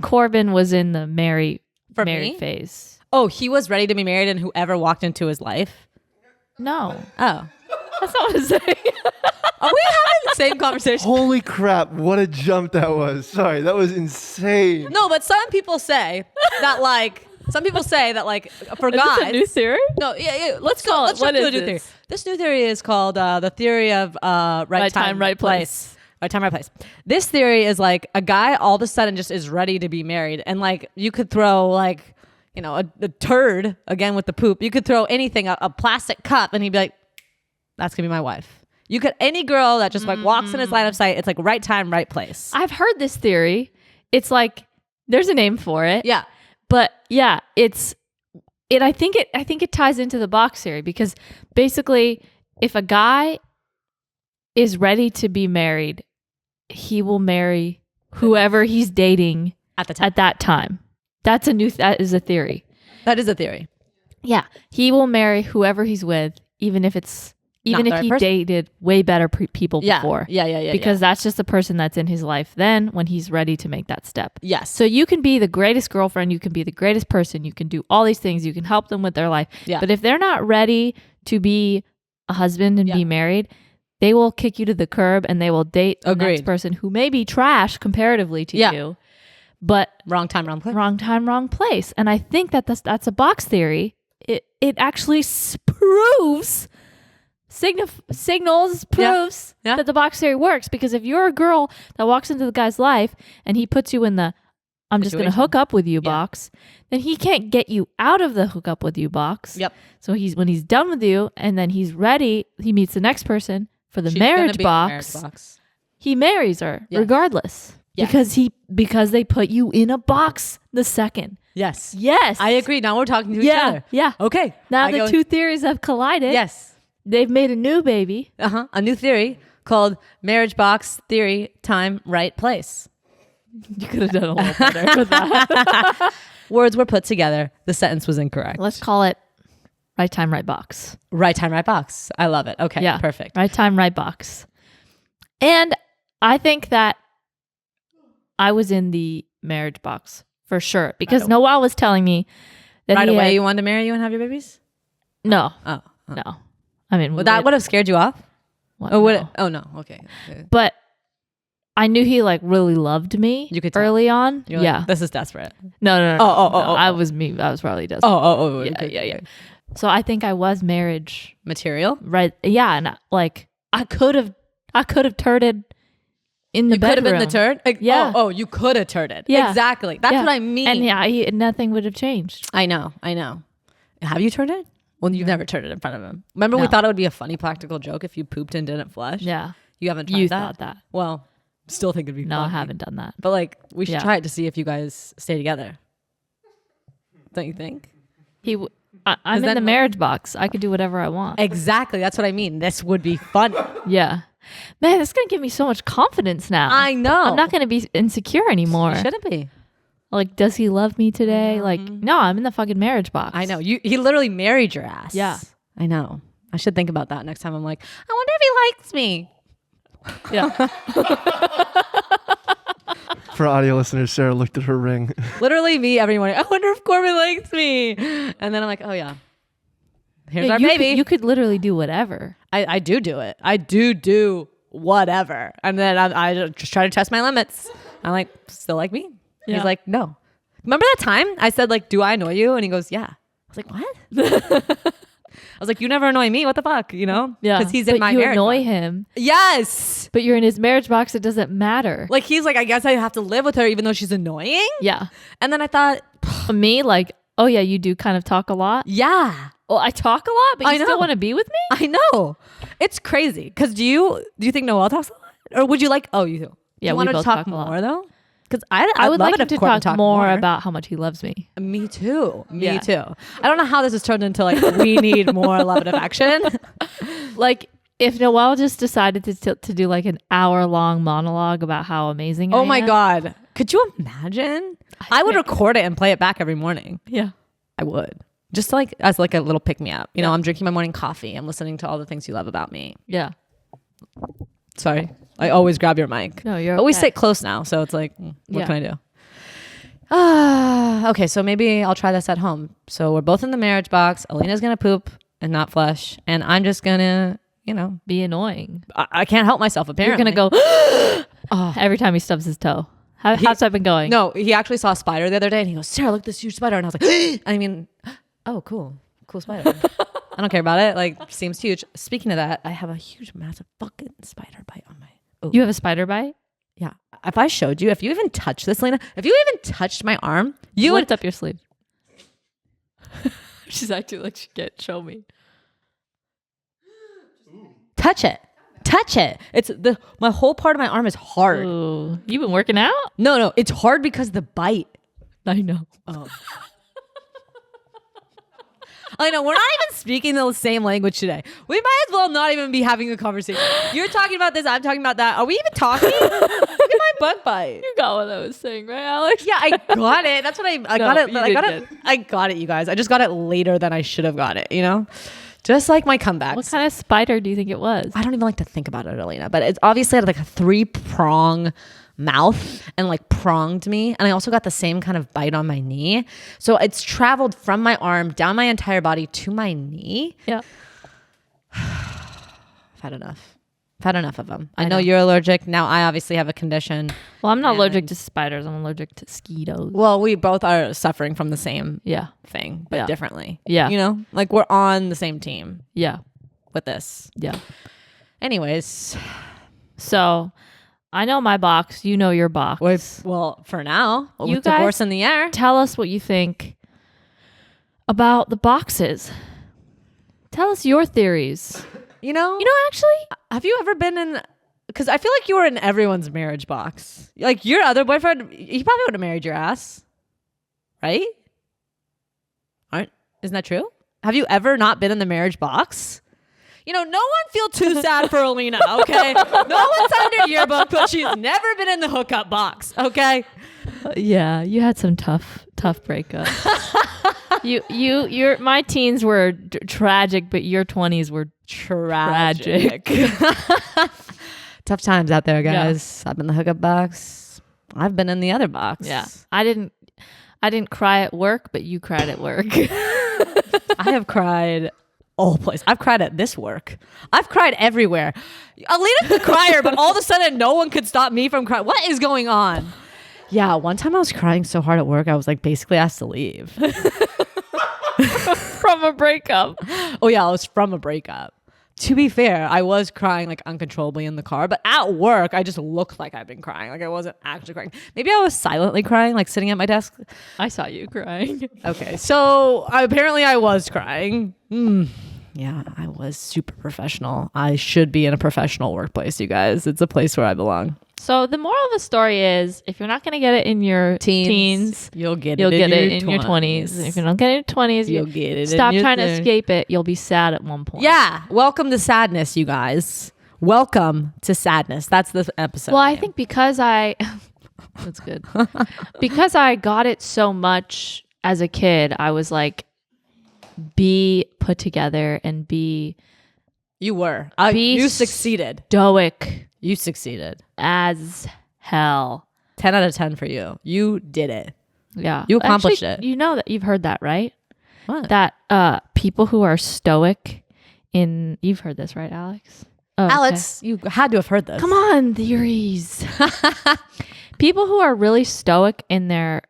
Corbin was in the married phase. Oh, he was ready to be married and whoever walked into his life? No. Oh. That's not what I'm saying. Are we having the same conversation? Holy crap, what a jump that was. Sorry, that was insane. No, but some people say that for Is guys. this a new theory? No, yeah. Let's go. call it- Let's what jump to is a new this? theory. This new theory is called the theory of right time, right place. Right time, right place. This theory is like a guy all of a sudden just is ready to be married, and like you could throw like, you know, a turd again with the poop. You could throw anything, a plastic cup, and he'd be like, "That's gonna be my wife." You could, any girl that just like walks in his line of sight, it's like right time, right place. I've heard this theory. It's like there's a name for it. Yeah. But yeah, I think it ties into the box theory, because basically if a guy is ready to be married, he will marry whoever he's dating At the time. at that time. That is a theory. That is a theory. Yeah. He will marry whoever he's with, even if he dated way better people before. Yeah. Because that's just the person that's in his life then when he's ready to make that step. Yes. So you can be the greatest girlfriend, you can be the greatest person, you can do all these things, you can help them with their life. Yeah. But if they're not ready to be a husband and be married, they will kick you to the curb and they will date the next person who may be trash comparatively to you. But wrong time, wrong place. Wrong time, wrong place. And I think that that's a box theory. It actually proves that the box theory works, because if you're a girl that walks into the guy's life and he puts you in the I'm just going to hook up with you box, then he can't get you out of the hook up with you box. Yep. So when he's done with you and then he's ready, he meets the next person for the marriage box. He marries her regardless. Yes. Because they put you in a box the second. Yes. Yes. I agree. Now we're talking to each other. Yeah. Okay. Now the two theories have collided. Yes. They've made a new baby. A new theory called marriage box theory, time, right place. You could have done a little better with that. Words were put together. The sentence was incorrect. Let's call it right time, right box. Right time, right box. I love it. Okay. Yeah. Perfect. Right time, right box. And I think that I was in the marriage box for sure, because Noel was telling me that right away you wanted to marry you and have your babies? No. Oh. No. I mean, that would have scared you off? What? Oh, would it? Oh, no. Okay. But I knew he like really loved me. You could tell. Early on. You're Yeah. like, this is desperate. No. Oh. I was me. I was probably desperate. Yeah. So I think I was marriage material. right. Yeah, and like I could have turded in the You could have bedroom. been the turd. Like, Yeah. Oh, you could have turded. Yeah. Exactly. That's what I mean. And nothing would have changed. I know. Have you turded? Well, you've never turded in front of him. Remember, we No. thought it would be a funny practical joke if you pooped and didn't flush. Yeah. You haven't tried You that? thought that. Well, still think it'd be No, funny. I haven't done that. But like, we should Yeah. try it to see if you guys stay together. Don't you think? I'm in then the what? marriage box. I could do whatever I want. Exactly. That's what I mean. This would be fun. Yeah. Man, it's going to give me so much confidence now. I know. I'm not going to be insecure anymore. You shouldn't be. Like, does he love me today? Like, no, I'm in the fucking marriage box. I know. He literally married your ass. Yeah. I know. I should think about that next time. I'm like, I wonder if he likes me. Yeah. For audio listeners, Sarah looked at her ring. Literally me every morning. I wonder if Corbin likes me. And then I'm like, oh yeah. Here's our you baby. you could literally do whatever. I do it. I do whatever. And then I just try to test my limits. I'm like, still like me? Yeah. He's like, no. Remember that time I said like, do I annoy you? And he goes, yeah. I was like, what? I was like, you never annoy me. What the fuck? You know? Yeah. Because he's in my you marriage annoy box. him. Yes. But you're in his marriage box. It doesn't matter. Like he's like, I guess I have to live with her even though she's annoying. Yeah. And then I thought, Me, like, oh yeah, you do kind of talk a lot. yeah. Well, I talk a lot, but I you know. still want to be with me? I know. It's crazy. Because do you think Noelle talks a lot? Or would you like, you do. Yeah, you we want to both talk talk a lot. more though? Because I would love like it him if to Corbin talk more more about how much he loves me. Me too. Me Yeah. too. I don't know how this has turned into like we need more love and affection. Like, if Noelle just decided to do like an hour-long monologue about how amazing I Oh my am. God. Could you imagine? I would record it and play it back every morning. Yeah. I would. Just like as like a little pick me up. You know, I'm drinking my morning coffee. I'm listening to all the things you love about me. Yeah. Sorry. I always grab your mic. No, you're But we okay. sit close now, so it's like, what Yeah. can I do? Okay, so maybe I'll try this at home. So we're both in the marriage box. Alina's gonna poop and not flush, and I'm just gonna, Be annoying. I can't help myself. Apparently, You're going to go every time he stubs his toe. How's that been going? No, he actually saw a spider the other day, and he goes, "Sarah, look at this huge spider," and I was like, I mean, oh, cool spider. I don't care about it. Like, seems huge. Speaking of that, I have a huge, massive fucking spider bite on my. You have a spider bite? Yeah. If I showed you, if you even touched this, Lena, if you even touched my arm, you would Lift up your sleeve. She's acting like she can't show me. touch it. Touch it. It's my whole part of my arm is hard. Ooh. You been working out? No, it's hard because the bite. I know. Oh. I know, we're not even speaking the same language today. We might as well not even be having a conversation. You're talking about this, I'm talking about that. Are we even talking? Look at my bug bite. You got what I was saying, right, Alex? Yeah, I got it. That's what I No, got it. you I got did it. I got it, you guys. I just got it later than I should have got it, Just like my comebacks. What kind of spider do you think it was? I don't even like to think about it, Alina, but it's obviously had like a 3-prong mouth and like pronged me. And I also got the same kind of bite on my knee. So it's traveled from my arm down my entire body to my knee. Yeah. I've had enough. I've had enough of them. I know you're allergic. Now I obviously have a condition. Well, I'm not And- allergic to spiders. I'm allergic to mosquitoes. Well, we both are suffering from the same Yeah. thing, but Yeah. differently. Yeah. Like we're on the same team Yeah. with this. Yeah. Anyways, So I know my box. You know your box. well, for now, You with guys- divorce in the air. Tell us what you think about the boxes. Tell us your theories. Actually, Have you ever been in? Because I feel like you were in everyone's marriage box. Like your other boyfriend, he probably would have married your ass, right? Isn't that true? Have you ever not been in the marriage box? No one feel too sad for Alina, okay? No one signed her yearbook, but she's never been in the hookup box, okay? yeah, you had some tough breakups. your my teens were tragic, but your 20s were tragic. Tough times out there, guys. I've been in the hookup box. I've been in the other box. Yeah, I didn't cry at work, but you cried at work. I have cried all places. I've cried at this work. I've cried everywhere. Alina's a crier, but all of a sudden no one could stop me from crying. What is going on? Yeah, one time I was crying so hard at work, I was like basically asked to leave. From a breakup. Oh yeah, I was from a breakup. To be fair, I was crying like uncontrollably in the car, but at work, I just looked like I'd been crying. Like I wasn't actually crying. Maybe I was silently crying, like sitting at my desk. I saw you crying. Okay, so apparently I was crying. Yeah, I was super professional. I should be in a professional workplace, you guys. It's a place where I belong. So the moral of the story is, if you're not going to get it in your teens, you'll get it in your 20s. If you don't get it in your 20s, you'll get it. Stop trying to escape it. You'll be sad at one point. Yeah. Welcome to sadness, you guys. Welcome to sadness. That's the episode. Well, I think because that's good. Because I got it so much as a kid, I was like, be put together and be. You were. Be you succeeded. Stoic. You succeeded. As hell. 10 out of 10 for you. You did it. Yeah. You accomplished it. You know that you've heard that, right? What? That people who are stoic you've heard this, right, Alex? Oh, Alex, you had to have heard this. Come on, theories. People who are really stoic in their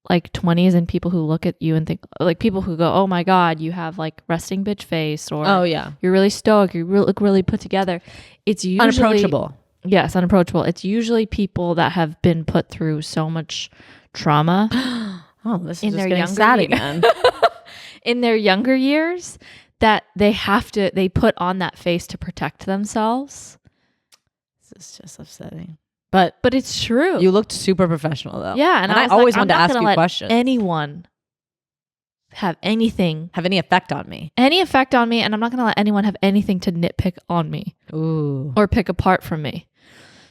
like 20s and people who look at you and think, like people who go, oh my God, you have like resting bitch face, or oh yeah, you're really stoic, you look really put together. It's usually unapproachable. Yes, unapproachable. It's usually people that have been put through so much trauma. Oh, this is in just their getting younger sad again. In their younger years, that they put on that face to protect themselves. This is just upsetting. But it's true. You looked super professional though. Yeah, and I always wanted to ask you questions. Anyone have any effect on me, and I'm not going to let anyone have anything to nitpick on me. Ooh. Or pick apart from me.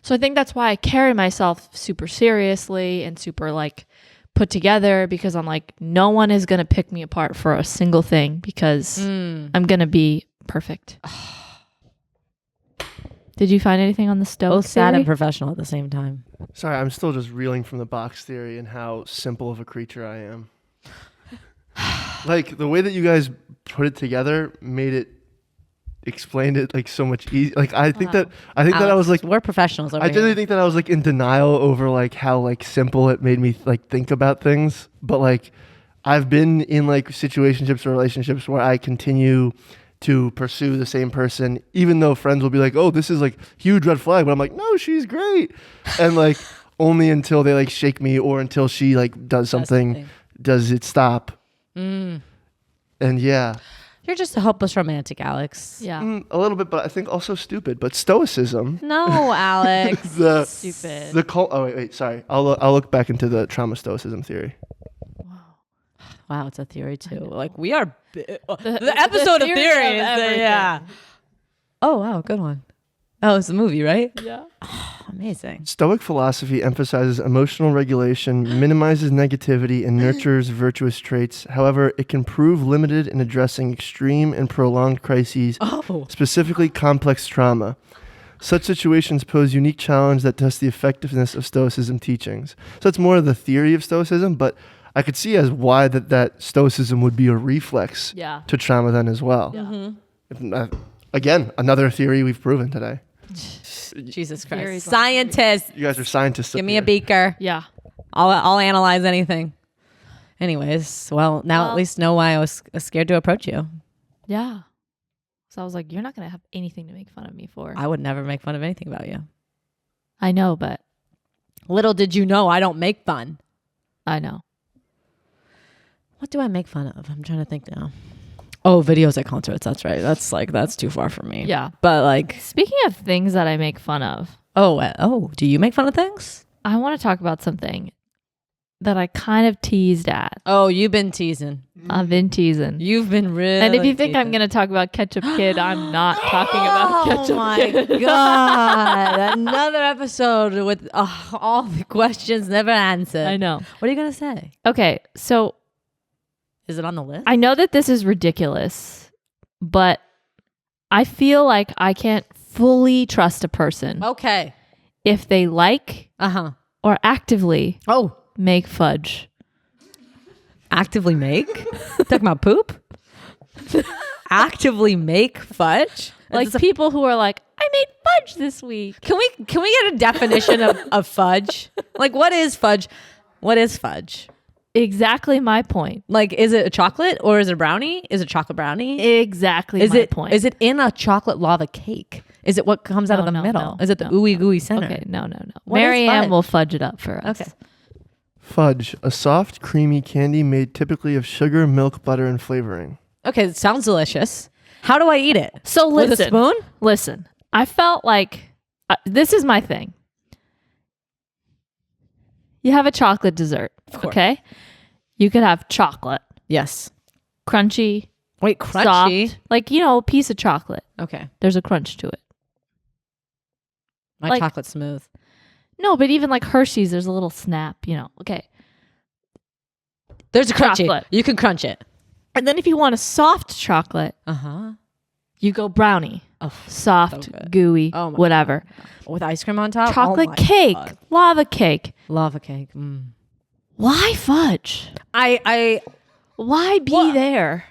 So I think that's why I carry myself super seriously and super like put together, because I'm like, no one is going to pick me apart for a single thing, because I'm going to be perfect. Did you find anything on the stove? Both sad and professional at the same time. Sorry, I'm still just reeling from the box theory and how simple of a creature I am. Like the way that you guys put it together explained it like so much easy. Like I think that I was like, we're professionals over I didn't think that I was like in denial over like how like simple it made me like think about things. But like I've been in like situationships or relationships where I continue to pursue the same person, even though friends will be like, oh, this is like huge red flag, but I'm like, no, she's great. And like only until they like shake me or until she like does something does it stop. And yeah. You're just a hopeless romantic, Alex. Yeah. A little bit, but I think also stupid. But stoicism. No, Alex. Stupid. Oh wait, sorry. I'll look back into the trauma stoicism theory. Wow, it's a theory too. Like we are the episode of theories. Yeah. Oh wow, good one. Oh, it's a movie, right? Yeah. Oh, amazing. Stoic philosophy emphasizes emotional regulation, minimizes negativity, and nurtures virtuous traits. However, it can prove limited in addressing extreme and prolonged crises, specifically complex trauma. Such situations pose unique challenge that test the effectiveness of Stoicism teachings. So it's more of the theory of Stoicism, but I could see as why that Stoicism would be a reflex to trauma then as well. Yeah. Again, another theory we've proven today. Jesus Christ. Scientists. You guys are scientists. Give me a beaker. Yeah. I'll analyze anything. Anyways, well, now at least know why I was scared to approach you. Yeah. So I was like, you're not going to have anything to make fun of me for. I would never make fun of anything about you. I know, but. Little did you know I don't make fun. I know. What do I make fun of? I'm trying to think now. Oh, videos at concerts. That's right. That's too far for me. Yeah. But like. Speaking of things that I make fun of. Oh, do you make fun of things? I want to talk about something that I kind of teased at. Oh, you've been teasing. I've been teasing. You've been really. And if you think I'm going to talk about Ketchup Kid, I'm not talking about Ketchup Kid. Oh my God. Another episode with all the questions never answered. I know. What are you going to say? Okay, so. Is it on the list? I know that this is ridiculous, but I feel like I can't fully trust a person. Okay. If they like or actively make fudge. Actively make? Talking about poop? actively make fudge? Like people who are like, I made fudge this week. Can we get a definition of fudge? Like, what is fudge? What is fudge? Exactly my point. Like, is it a chocolate or is it a brownie? Is it a chocolate brownie? Exactly my point. Is it in a chocolate lava cake? Is it what comes out of the middle? Is it the ooey gooey center? Okay, no. What Mary is Ann fudge? will fudge it up for us. Okay. Fudge, a soft, creamy candy made typically of sugar, milk, butter, and flavoring. Okay, it sounds delicious. How do I eat it? So listen. With a spoon? Listen. I felt like this is my thing. You have a chocolate dessert, okay? You could have chocolate. Yes. Crunchy. Wait, crunchy? Soft, like, a piece of chocolate. Okay. There's a crunch to it. My chocolate's smooth. No, but even like Hershey's, there's a little snap, Okay. There's a crunchy. Chocolate. You can crunch it. And then if you want a soft chocolate, you go brownie. Oh, soft, so good. gooey, Oh my whatever. God. With ice cream on top? Chocolate Oh my cake, God. lava cake. Lava cake. Why fudge? I Why be there?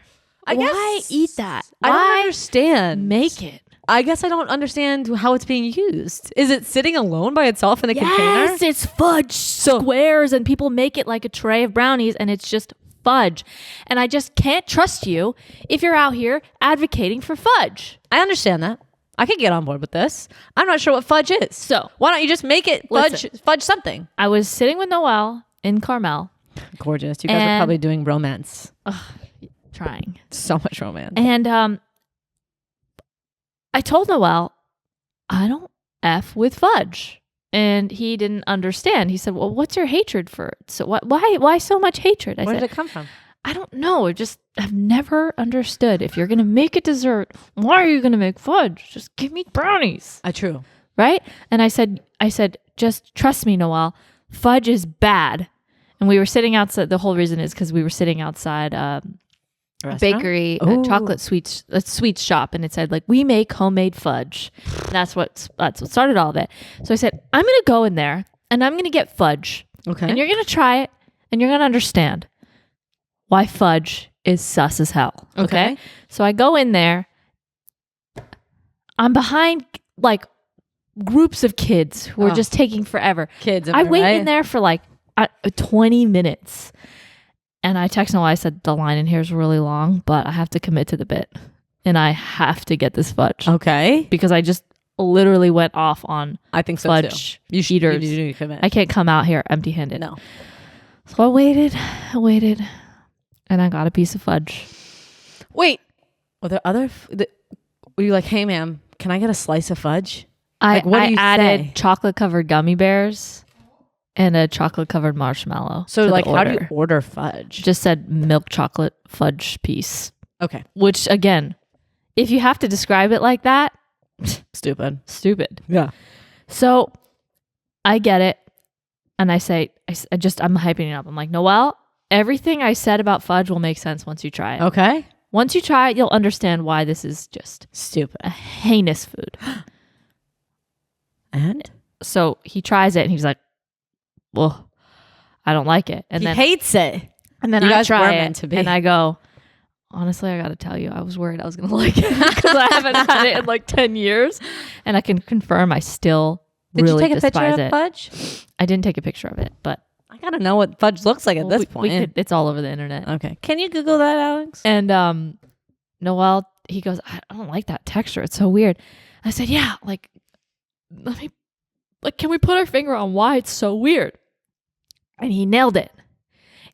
I Why guess eat that? I don't Why understand. make it? I guess I don't understand how it's being used. Is it sitting alone by itself in a container? Yes, it's fudge squares, and people make it like a tray of brownies, and it's just fudge. And I just can't trust you if you're out here advocating for fudge. I understand that. I can get on board with this. I'm not sure what fudge is. So why don't you just make it fudge something? I was sitting with Noelle in Carmel. Gorgeous. You guys are probably doing romance. Trying. So much romance. And I told Noelle, I don't F with fudge. And he didn't understand. He said, well, what's your hatred for it? So why so much hatred? Where did it come from? I don't know. I've never understood. If you're going to make a dessert, why are you going to make fudge? Just give me brownies. True. Right? And I said, just trust me, Noelle. Fudge is bad. And we were sitting outside. The whole reason is because we were sitting outside a bakery, a chocolate sweets shop, and it said like, we make homemade fudge. And that's what started all of it. So I said, I'm going to go in there and I'm going to get fudge. Okay. And you're going to try it and you're going to understand why fudge is sus as hell. Okay. So I go in there. I'm behind like groups of kids who are just taking forever. Kids. I wait in there for like 20 minutes. And I texted Noelle, I said, the line in here is really long, but I have to commit to the bit. And I have to get this fudge. Okay. Because I just literally went off on I think so fudge too. eaters. You need to commit. I can't come out here empty-handed. No. So I waited, and I got a piece of fudge. Wait. Were there other... were you like, hey, ma'am, can I get a slice of fudge? I added say? chocolate-covered gummy bears and a chocolate-covered marshmallow. So like, how do you order fudge? Just said milk chocolate fudge piece. Okay. Which, again, if you have to describe it like that... Stupid. Yeah. So I get it. And I say, I'm hyping it up. I'm like, Noelle, everything I said about fudge will make sense once you try it. Okay. Once you try it, you'll understand why this is just stupid. A heinous food. And? So he tries it and he's like, well, I don't like it. And he then hates it. And then I try it and I go, honestly, I got to tell you, I was worried I was going to like it because I haven't had it in like 10 years. And I can confirm I still really despise it. Did you take a picture of fudge? I didn't take a picture of it, but I got to know what fudge looks like at this point. It's all over the internet. Okay. Can you Google that, Alex? And Noelle, he goes, I don't like that texture. It's so weird. I said, yeah, like, can we put our finger on why it's so weird? And he nailed it.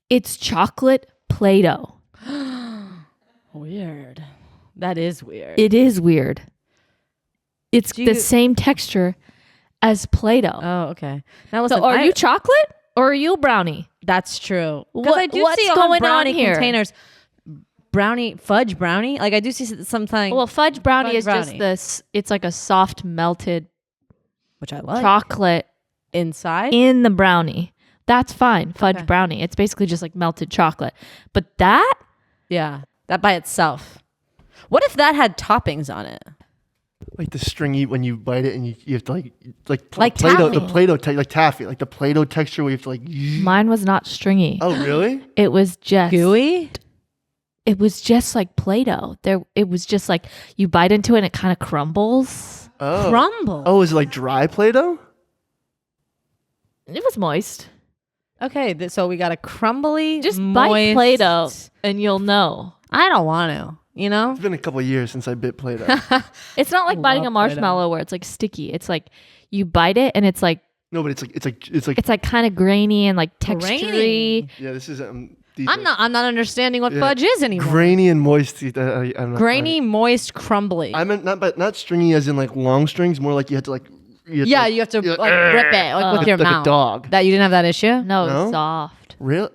It's chocolate Play-Doh. Weird. That is weird. It is weird. It's the same texture as Play-Doh. Oh, okay. Now listen, so are you chocolate or are you brownie? That's true. Because I do what's see going brownie on here? Containers. Fudge brownie. Like I do see something. Well, fudge brownie is just this. It's like a soft melted, which I like, chocolate inside in the brownie. That's fine. Fudge brownie. It's basically just like melted chocolate. But that, yeah, that by itself. What if that had toppings on it? Like the stringy when you bite it and you have to like taffy. Play-Doh, the Play-Doh like taffy, like the Play-Doh texture where you have to like. Mine was not stringy. Oh really? It was just gooey. it was just like Play-Doh. It was just like you bite into it and it kind of crumbles. Oh. Crumble. Oh, is it like dry Play-Doh? It was moist. Okay, so we got a crumbly, Just moist... bite Play-Doh and you'll know. I don't want to, you know? It's been a couple of years since I bit Play-Doh. It's not like biting a love marshmallow where it's like sticky. It's like you bite it and it's like No, but it's like kind of grainy and like textury. Grainy. yeah. This is I'm not understanding what fudge is anymore. grainy and moist. I'm not, Grainy, moist, crumbly. I meant not stringy as in like long strings. More like you had to like. You have to rip it with your like mouth. a dog. That you didn't have that issue? No, No? soft. Real,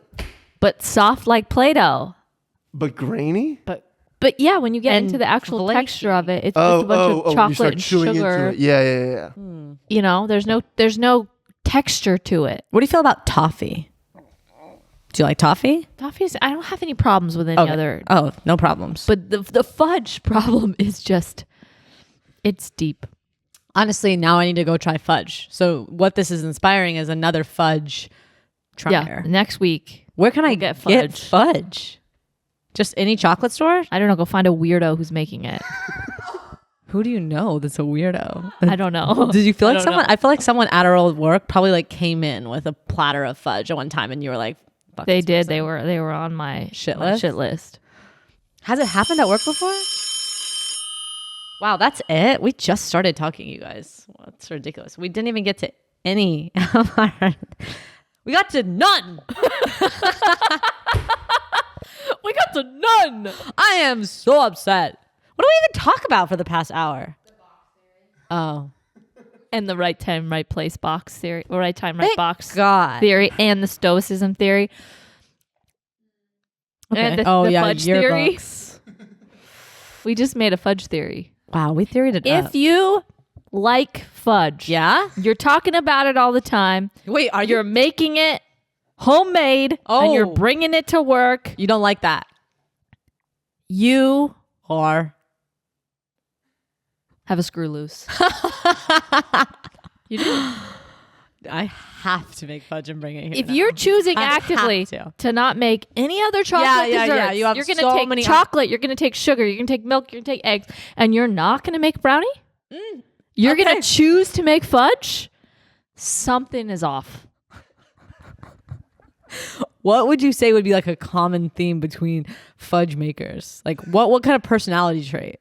But soft like Play-Doh. but grainy. But yeah, when you get And into the actual flaky. texture of it, it's just a bunch of when you chocolate start and chewing sugar. into it. Yeah. You know, there's no texture to it. What do you feel about toffee? Do you like toffee? Toffees, I don't have any problems with any other. Oh, no problems. But the fudge problem is just, it's deep. Honestly, now I need to go try fudge. So what this is inspiring is another fudge trier. Yeah, next week. Where can I get get fudge. fudge? Just any chocolate store? I don't know, go find a weirdo who's making it. Who do you know that's a weirdo? I don't know. Did you feel like I don't someone? know. I feel like someone at our old work probably like came in with a platter of fudge at one time, and you were like, Fuck They this did. person. They were on my Shit my list? shit list. Has it happened at work before? Wow, that's it. We just started talking, you guys. Well, that's ridiculous. We didn't even get to any. We got to none. We got to none. I am so upset. What do we even talk about for the past hour? Oh, And the right time, right place box theory, or right time, right thank box God. theory, and the stoicism theory. Okay. And the fudge theory. yearbooks. We just made a fudge theory. Wow, we theoried it up. If you like fudge, Yeah? you're talking about it all the time. Wait, are You're making it homemade, and you're Oh. bringing it to work. You don't like that? You Or have a screw loose. You do. I have to make fudge and bring it here. If now. you're choosing I have actively to. to not make any other chocolate yeah. desserts, You have you're going to so take many chocolate, you're going to take sugar, you're going to take milk, you're going to take eggs, and you're not going to make brownie? You're going okay. to choose to make fudge? Something is off. What would you say would be like a common theme between fudge makers? Like what kind of personality trait?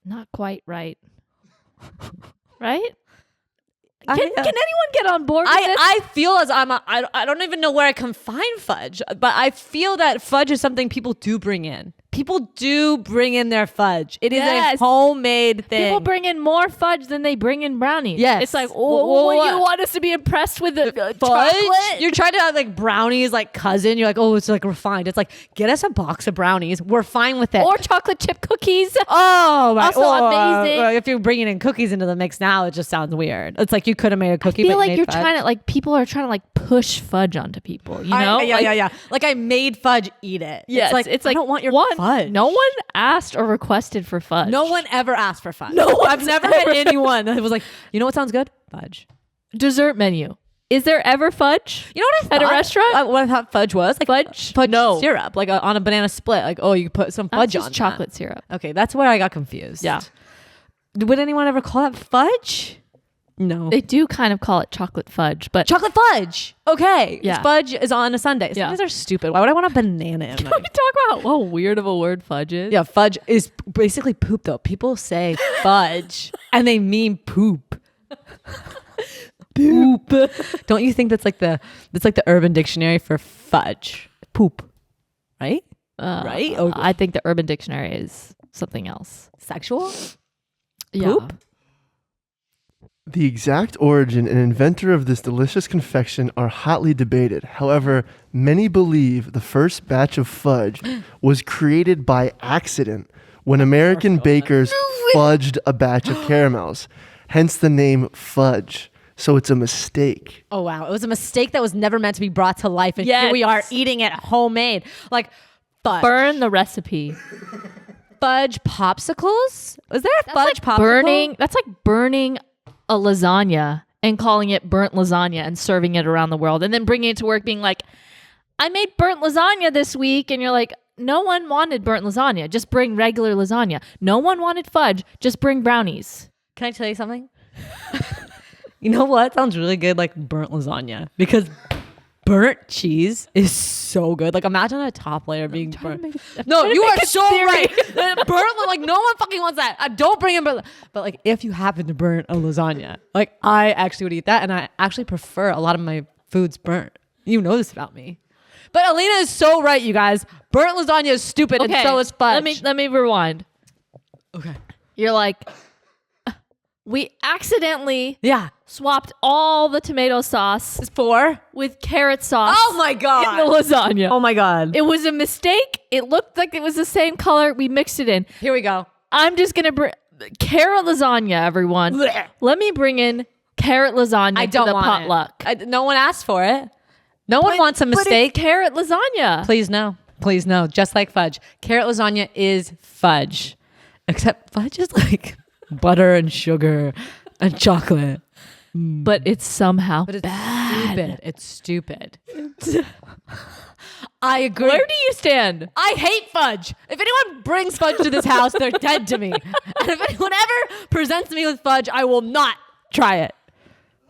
Not quite right. Right? I- Can anyone get on board with this? I feel as I don't even know where I can find fudge, but I feel that fudge is something people do bring in. People do bring in their fudge. It is Yes. a homemade thing. People bring in more fudge than they bring in brownies. Yes. It's like, Well, you want us to be impressed with the fudge. chocolate? You're trying to have like brownies like cousin. You're like, oh, it's like refined. It's like, get us a box of brownies. We're fine with it. Or chocolate chip cookies. Oh, my. Also amazing. If you're bringing in cookies into the mix now, it just sounds weird. It's like you could have made a cookie. I feel but like made you're fudge. trying to like people are trying to like push fudge onto people. You know? Yeah. Like I made fudge, eat it. Yes, it's like I don't want your one. fudge. No one asked or requested for fudge. No one ever asked for fudge. No one's I've never had ever- anyone that was like, you know what sounds good? Fudge. Dessert menu. Is there ever fudge? You know what I At thought? a restaurant? What I thought fudge was? Like Fudge? fudge No. syrup, like on a banana split. Like, oh, you put some That's fudge just on chocolate syrup. that. Okay, that's where I got confused. Yeah. Would anyone ever call that fudge? No. They do kind of call it chocolate fudge, but Chocolate fudge. Okay. Yeah. Fudge is on a Sunday. Yeah. Sundays are stupid. Why would I want a banana in can them? we talk about how weird of a word fudge is? Yeah, fudge is basically poop though. People say fudge and they mean poop. Poop. Don't you think that's like the Urban Dictionary for fudge? Poop. Right? Right? Oh, I think the Urban Dictionary is something else. sexual? Yeah. Poop? The exact origin and inventor of this delicious confection are hotly debated. However, many believe the first batch of fudge was created by accident when American bakers fudged a batch of caramels, hence the name fudge. So it's a mistake. Oh wow. It was a mistake that was never meant to be brought to life. And Yes. here we are eating it homemade. Like fudge. Burn the recipe. Fudge popsicles? Was there a fudge popsicle? Burning. That's like burning a lasagna and calling it burnt lasagna and serving it around the world and then bringing it to work being like, I made burnt lasagna this week, and you're like, no one wanted burnt lasagna. Just bring regular lasagna. No one wanted fudge. Just bring brownies. Can I tell you something? You know what? Sounds really good, like burnt lasagna, because burnt cheese is so good. Like imagine a top layer being burnt. No, you are so right. Burnt, like no one fucking wants that. Don't bring in burnt. But like if you happen to burn a lasagna, like I actually would eat that, and I actually prefer a lot of my foods burnt. You know this about me. But Alina is so right, you guys. Burnt lasagna is stupid, and so is fudge. Let me rewind. Okay. You're like, we accidentally swapped all the tomato sauce with carrot sauce. Oh my god! In the lasagna. Oh my god! It was a mistake. It looked like it was the same color. We mixed it in. Here we go. I'm just gonna bring carrot lasagna, everyone. Blech. Let me bring in carrot lasagna to the potluck. No one asked for it. No one wants a mistake. But it's carrot lasagna. Please no. Please no. Just like fudge. Carrot lasagna is fudge. Except fudge is like butter and sugar and chocolate. But it's somehow bad. It's stupid. I agree. Where do you stand? I hate fudge. If anyone brings fudge to this house, they're dead to me. And if anyone ever presents me with fudge, I will not try it.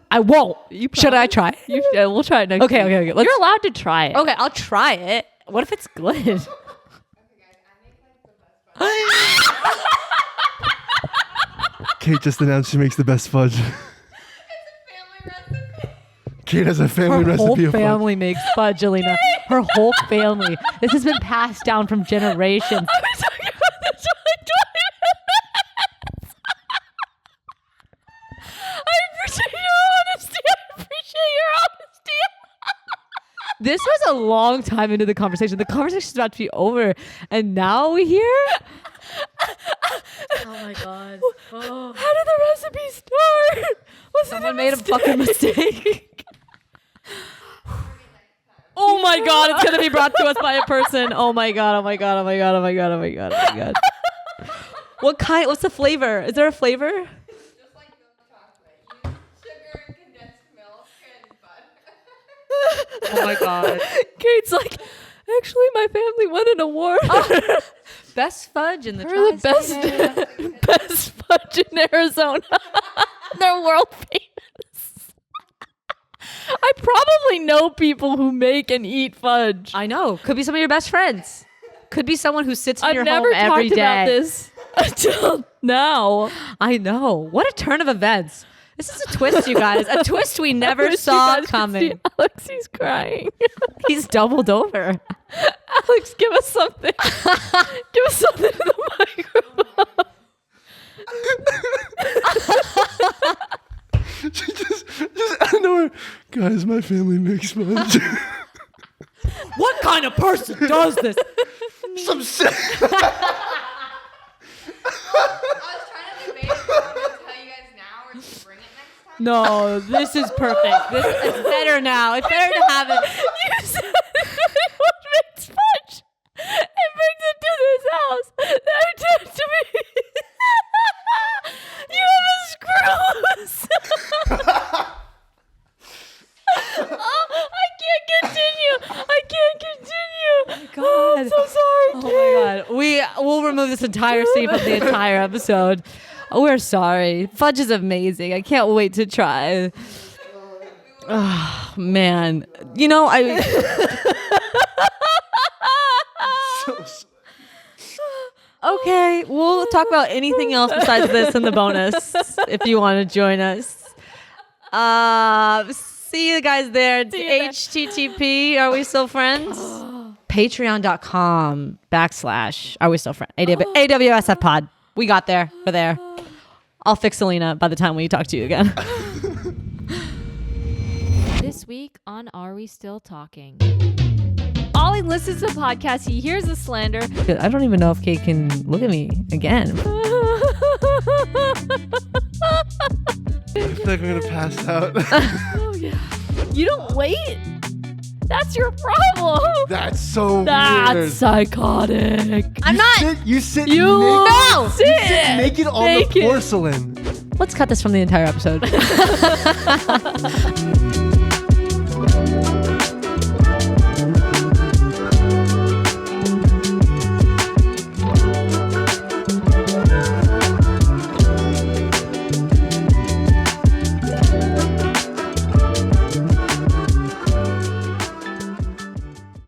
I won't. Should I try it? We'll try it next week. Okay. You're allowed to try it. Okay, I'll try it. What if it's good? Kate just announced she makes the best fudge. It's a family recipe. Kate has a family Her recipe whole of family makes fudge, Alina. Her whole family. This has been passed down from generations. I was talking about this for like 20 minutes. I appreciate your honesty. This was a long time into the conversation. The conversation's about to be over, and now we hear. Oh my god! Oh. How did the recipe start? Someone made a fucking mistake. Oh my god! It's gonna be brought to us by a person. Oh my god! What kind? What's the flavor? Is there a flavor? Just like milk chocolate. Sugar and condensed milk and butter. Oh my god! Kate's like, actually, my family won an award. Best fudge in the best fudge in Arizona. They're world famous. I probably know people who make and eat fudge. I know. Could be some of your best friends. Could be someone who sits in your home I've never every talked day. about this until now. I know. What a turn of events. This is a twist, you guys. A twist we never saw coming. Alex, he's crying. He's doubled over. Alex, give us something. Give us something in the microphone. just out of nowhere. Guys, my family makes fudge. What kind of person does this? Some sick. I was trying to debate if I wanted to tell you guys now or just bring it next time. No, this is perfect. It's better now. It's better to have it. You said everyone makes fudge and brings it to this house. That turned to me. You have a screw loose. Oh, I can't continue. God. Oh, I'm so sorry. Oh my god. We'll remove this entire scene from the entire episode. We're sorry. Fudge is amazing. I can't wait to try. Oh man. You know, Okay, we'll talk about anything else besides this in the bonus if you want to join us. See you guys there. HTTP. Are we still friends? Patreon.com / Are we still friends? AWSF pod. We got there. We're there. I'll fix Alina by the time we talk to you again. This week on Are We Still Talking? Ollie listens to podcasts. He hears the slander. I don't even know if Kate can look at me again. I feel like I'm gonna pass out. Oh yeah. You don't wait. That's your problem. That's so weird. That's psychotic. I'm not. You sit No! naked, naked on the porcelain. Let's cut this from the entire episode.